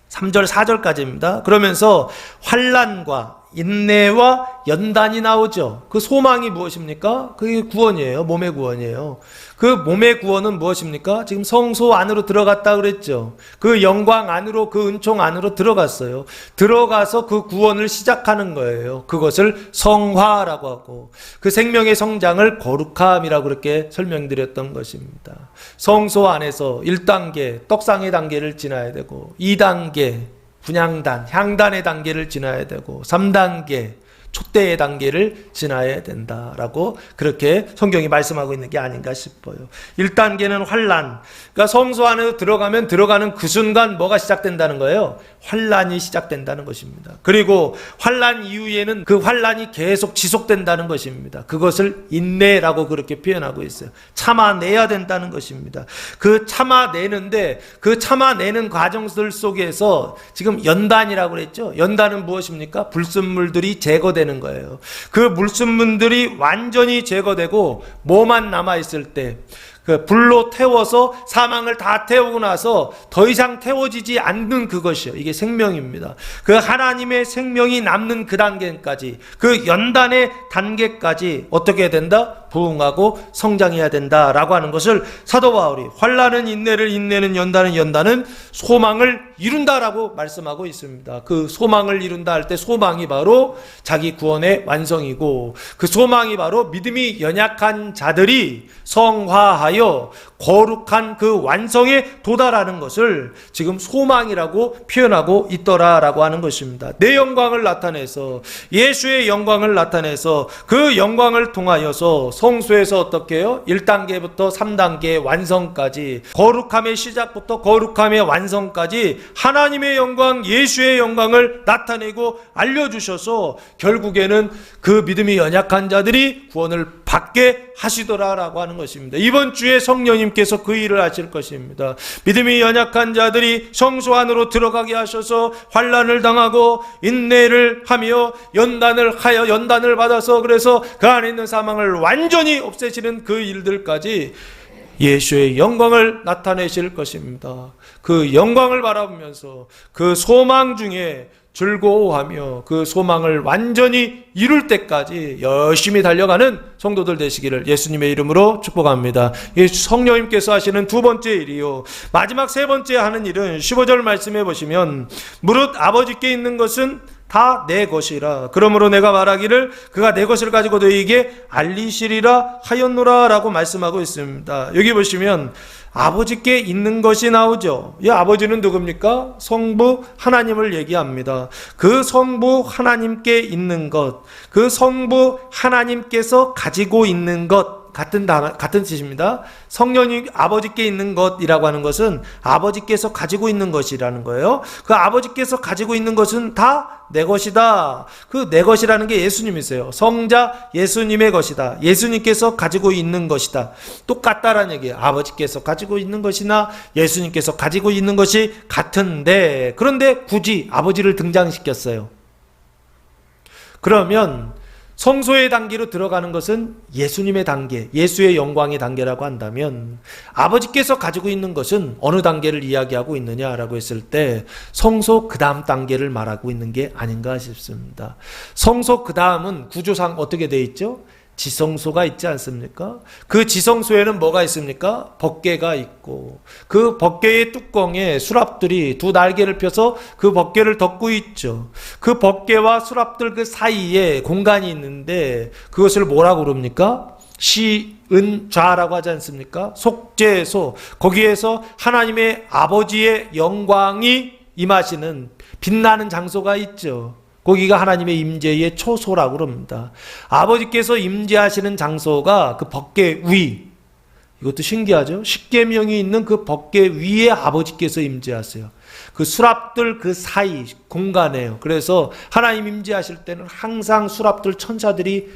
3절 4절까지입니다. 그러면서 환난과 인내와 연단이 나오죠. 그 소망이 무엇입니까? 그게 구원이에요. 몸의 구원이에요. 그 몸의 구원은 무엇입니까? 지금 성소 안으로 들어갔다 그랬죠. 그 영광 안으로, 그 은총 안으로 들어갔어요. 들어가서 그 구원을 시작하는 거예요. 그것을 성화라고 하고 그 생명의 성장을 거룩함이라고 그렇게 설명드렸던 것입니다. 성소 안에서 1단계 떡상의 단계를 지나야 되고 2단계 분향단, 향단의 단계를 지나야 되고 3단계 촛대의 단계를 지나야 된다라고 그렇게 성경이 말씀하고 있는 게 아닌가 싶어요. 1단계는 환난. 그러니까 성소 안에 들어가면 들어가는 그 순간 뭐가 시작된다는 거예요? 환난이 시작된다는 것입니다. 그리고 환난 이후에는 그 환난이 계속 지속된다는 것입니다. 그것을 인내라고 그렇게 표현하고 있어요. 참아내야 된다는 것입니다. 그 참아내는데 그 참아내는 과정들 속에서 지금 연단이라고 그랬죠. 연단은 무엇입니까? 불순물들이 제거되는 거예요. 그 불순물들이 완전히 제거되고 뭐만 남아있을 때 그 불로 태워서 사망을 다 태우고 나서 더 이상 태워지지 않는 그것이요. 이게 생명입니다. 그 하나님의 생명이 남는 그 단계까지, 그 연단의 단계까지 어떻게 해야 된다? 부응하고 성장해야 된다라고 하는 것을 사도 바울이 환난은 인내를, 인내는 연단은, 연단은 소망을 이룬다라고 말씀하고 있습니다. 그 소망을 이룬다 할 때 소망이 바로 자기 구원의 완성이고, 그 소망이 바로 믿음이 연약한 자들이 성화하여 거룩한 그 완성에 도달하는 것을 지금 소망이라고 표현하고 있더라라고 하는 것입니다. 내 영광을 나타내서, 예수의 영광을 나타내서 그 영광을 통하여서 성소에서 어떻게 해요? 1단계부터 3단계의 완성까지, 거룩함의 시작부터 거룩함의 완성까지 하나님의 영광, 예수의 영광을 나타내고 알려주셔서 결국에는 그 믿음이 연약한 자들이 구원을 받게 하시더라라고 하는 것입니다. 이번 주에 성령님께서 그 일을 하실 것입니다. 믿음이 연약한 자들이 성소 안으로 들어가게 하셔서 환난을 당하고 인내를 하며 연단을 받아서, 그래서 그 안에 있는 사망을 완전히 없애시는 그 일들까지 예수의 영광을 나타내실 것입니다. 그 영광을 바라보면서 그 소망 중에 즐거워하며 그 소망을 완전히 이룰 때까지 열심히 달려가는 성도들 되시기를 예수님의 이름으로 축복합니다. 성령님께서 하시는 두 번째 일이요, 마지막 세 번째 하는 일은 15절 말씀해 보시면, 무릇 아버지께 있는 것은 다 내 것이라. 그러므로 내가 말하기를 그가 내 것을 가지고 너희에게 알리시리라 하였노라 라고 말씀하고 있습니다. 여기 보시면 아버지께 있는 것이 나오죠. 이 아버지는 누굽니까? 성부 하나님을 얘기합니다. 그 성부 하나님께 있는 것, 그 성부 하나님께서 가지고 있는 것, 같은 뜻입니다. 성령이 아버지께 있는 것이라고 하는 것은 아버지께서 가지고 있는 것이라는 거예요. 그 아버지께서 가지고 있는 것은 다 내 것이다. 그 내 것이라는 게 예수님이세요. 성자 예수님의 것이다. 예수님께서 가지고 있는 것이다. 똑같다라는 얘기예요. 아버지께서 가지고 있는 것이나 예수님께서 가지고 있는 것이 같은데, 그런데 굳이 아버지를 등장시켰어요. 그러면 성소의 단계로 들어가는 것은 예수님의 단계, 예수의 영광의 단계라고 한다면, 아버지께서 가지고 있는 것은 어느 단계를 이야기하고 있느냐라고 했을 때 성소 그 다음 단계를 말하고 있는 게 아닌가 싶습니다. 성소 그 다음은 구조상 어떻게 되어 있죠? 지성소가 있지 않습니까? 그 지성소에는 뭐가 있습니까? 법궤가 있고, 그 법궤의 뚜껑에 수랍들이 두 날개를 펴서 그 법궤를 덮고 있죠. 그 법궤와 수랍들 그 사이에 공간이 있는데 그것을 뭐라고 그럽니까? 시은좌라고 하지 않습니까? 속죄소. 거기에서 하나님의 아버지의 영광이 임하시는 빛나는 장소가 있죠. 거기가 하나님의 임재의 초소라고 그럽니다. 아버지께서 임재하시는 장소가 그 법궤 위. 이것도 신기하죠? 십계명이 있는 그 법궤 위에 아버지께서 임재하세요. 그 수랍들 그 사이 공간에요. 그래서 하나님 임재하실 때는 항상 수랍들 천사들이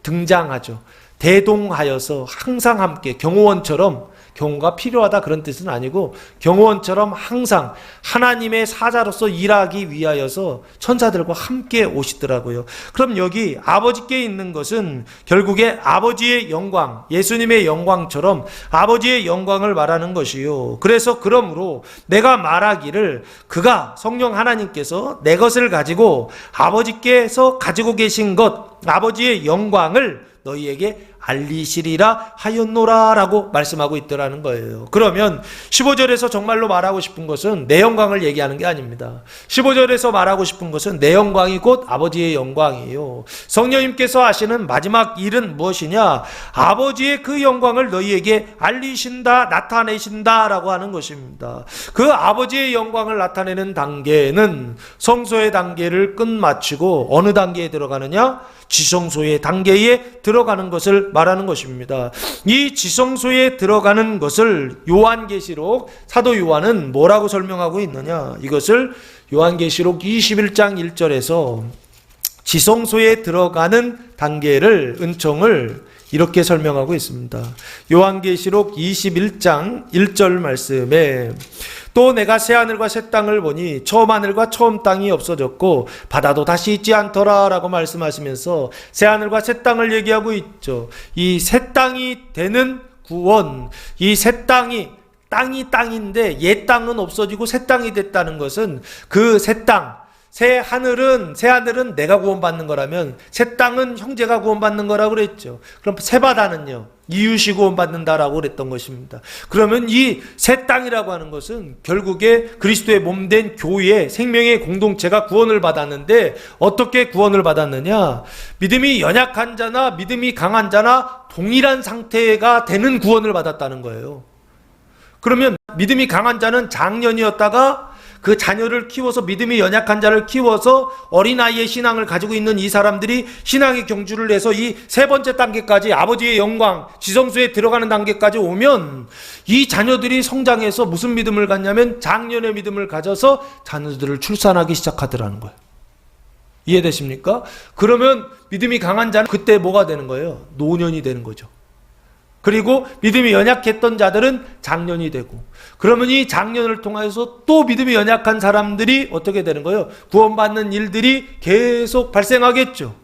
등장하죠. 대동하여서 항상 함께, 경호원처럼, 경호가 필요하다 그런 뜻은 아니고 경호원처럼 항상 하나님의 사자로서 일하기 위하여서 천사들과 함께 오시더라고요. 그럼 여기 아버지께 있는 것은 결국에 아버지의 영광, 예수님의 영광처럼 아버지의 영광을 말하는 것이요. 그래서 그러므로 내가 말하기를 그가, 성령 하나님께서 내 것을 가지고 아버지께서 가지고 계신 것, 아버지의 영광을 너희에게 알리시리라 하였노라 라고 말씀하고 있더라는 거예요. 그러면 15절에서 정말로 말하고 싶은 것은 내 영광을 얘기하는 게 아닙니다. 15절에서 말하고 싶은 것은 내 영광이 곧 아버지의 영광이에요. 성령님께서 하시는 마지막 일은 무엇이냐? 아버지의 그 영광을 너희에게 알리신다, 나타내신다 라고 하는 것입니다. 그 아버지의 영광을 나타내는 단계는 성소의 단계를 끝마치고 어느 단계에 들어가느냐? 지성소의 단계에 들어가는 것을 말하는 것입니다. 이 지성소에 들어가는 것을 요한계시록 사도 요한은 뭐라고 설명하고 있느냐? 이것을 요한계시록 21장 1절에서 지성소에 들어가는 단계를, 은총을 이렇게 설명하고 있습니다. 요한계시록 21장 1절 말씀에 또 내가 새하늘과 새 땅을 보니 처음 하늘과 처음 땅이 없어졌고 바다도 다시 있지 않더라 라고 말씀하시면서 새하늘과 새 땅을 얘기하고 있죠. 이 새 땅이 되는 구원, 이 새 땅이 땅인데 옛 땅은 없어지고 새 땅이 됐다는 것은 그 새 땅, 새 하늘은 내가 구원받는 거라면 새 땅은 형제가 구원받는 거라고 그랬죠. 그럼 새 바다는요, 이웃이 구원받는다라고 그랬던 것입니다. 그러면 이 새 땅이라고 하는 것은 결국에 그리스도의 몸된 교회, 생명의 공동체가 구원을 받았는데 어떻게 구원을 받았느냐? 믿음이 연약한 자나 믿음이 강한 자나 동일한 상태가 되는 구원을 받았다는 거예요. 그러면 믿음이 강한 자는 장년이었다가 그 자녀를 키워서, 믿음이 연약한 자를 키워서 어린아이의 신앙을 가지고 있는 이 사람들이 신앙의 경주를 해서 이 세 번째 단계까지, 아버지의 영광, 지성소에 들어가는 단계까지 오면 이 자녀들이 성장해서 무슨 믿음을 갖냐면 장년의 믿음을 가져서 자녀들을 출산하기 시작하더라는 거예요. 이해되십니까? 그러면 믿음이 강한 자는 그때 뭐가 되는 거예요? 노년이 되는 거죠. 그리고 믿음이 연약했던 자들은 장년이 되고, 그러면 이 장년을 통해서 또 믿음이 연약한 사람들이 어떻게 되는 거예요? 구원받는 일들이 계속 발생하겠죠.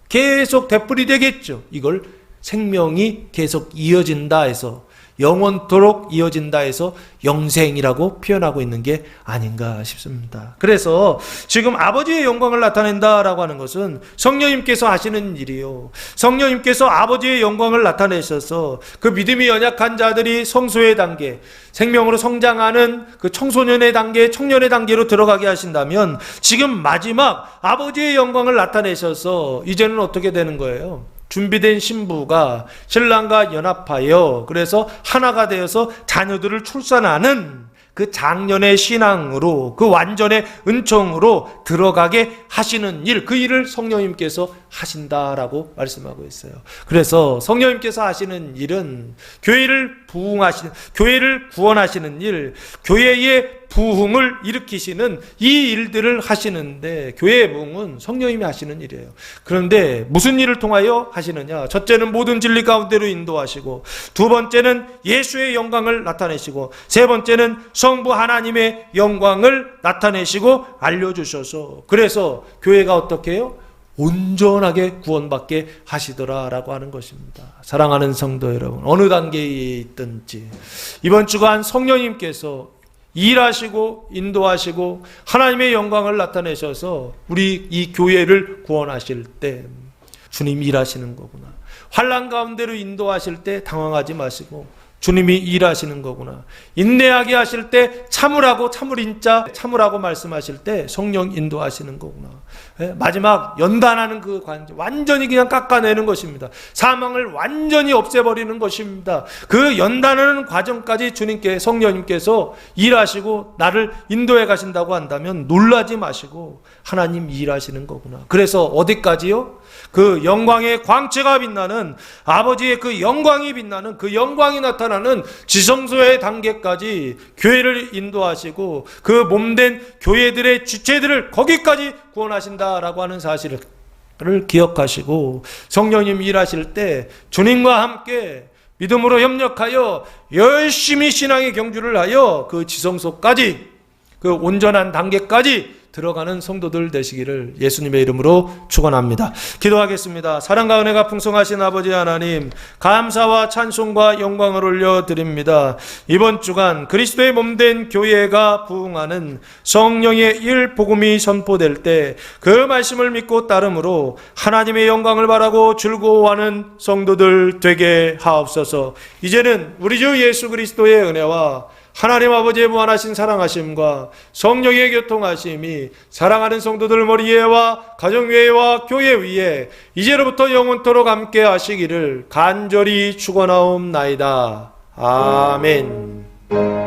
계속 되풀이 되겠죠. 이걸 생명이 계속 이어진다 해서, 영원토록 이어진다 해서 영생이라고 표현하고 있는 게 아닌가 싶습니다. 그래서 지금 아버지의 영광을 나타낸다라고 하는 것은 성령님께서 하시는 일이요, 성령님께서 아버지의 영광을 나타내셔서 그 믿음이 연약한 자들이 성소의 단계, 생명으로 성장하는 그 청소년의 단계, 청년의 단계로 들어가게 하신다면 지금 마지막 아버지의 영광을 나타내셔서 이제는 어떻게 되는 거예요? 준비된 신부가 신랑과 연합하여 그래서 하나가 되어서 자녀들을 출산하는 그 장년의 신앙으로, 그 완전의 은총으로 들어가게 하시는 일, 그 일을 성령님께서 하신다라고 말씀하고 있어요. 그래서 성령님께서 하시는 일은 교회를 구원하시는 일, 교회의 부흥을 일으키시는 이 일들을 하시는데, 교회의 부흥은 성령님이 하시는 일이에요. 그런데 무슨 일을 통하여 하시느냐? 첫째는 모든 진리 가운데로 인도하시고, 두 번째는 예수의 영광을 나타내시고, 세 번째는 성부 하나님의 영광을 나타내시고 알려주셔서, 그래서 교회가 어떻게 해요? 온전하게 구원받게 하시더라라고 하는 것입니다. 사랑하는 성도 여러분, 어느 단계에 있든지 이번 주간 성령님께서 일하시고 인도하시고 하나님의 영광을 나타내셔서 우리 이 교회를 구원하실 때 주님이 일하시는 거구나. 환난 가운데로 인도하실 때 당황하지 마시고 주님이 일하시는 거구나. 인내하게 하실 때 참으라고, 참을인자 참으라고 말씀하실 때 성령 인도하시는 거구나. 마지막 연단하는 그 관계, 완전히 그냥 깎아내는 것입니다. 사망을 완전히 없애버리는 것입니다. 그 연단하는 과정까지 주님께, 성령님께서 일하시고 나를 인도해 가신다고 한다면 놀라지 마시고 하나님 일하시는 거구나. 그래서 어디까지요? 그 영광의 광채가 빛나는, 아버지의 그 영광이 빛나는, 그 영광이 나타나는 지성소의 단계까지 교회를 인도하시고 그 몸된 교회들의 주체들을 거기까지 구원하신다라고 하는 사실을 기억하시고, 성령님 일하실 때 주님과 함께 믿음으로 협력하여 열심히 신앙의 경주를 하여 그 지성소까지, 그 온전한 단계까지 들어가는 성도들 되시기를 예수님의 이름으로 축원합니다. 기도하겠습니다. 사랑과 은혜가 풍성하신 아버지 하나님, 감사와 찬송과 영광을 올려드립니다. 이번 주간 그리스도의 몸된 교회가 부흥하는 성령의 일 복음이 선포될 때 그 말씀을 믿고 따름으로 하나님의 영광을 바라고 즐거워하는 성도들 되게 하옵소서. 이제는 우리 주 예수 그리스도의 은혜와 하나님 아버지의 무한하신 사랑하심과 성령의 교통하심이 사랑하는 성도들 머리 위에와 가정 위에와 교회 위에 이제로부터 영원토록 함께 하시기를 간절히 축원하옵나이다. 아멘.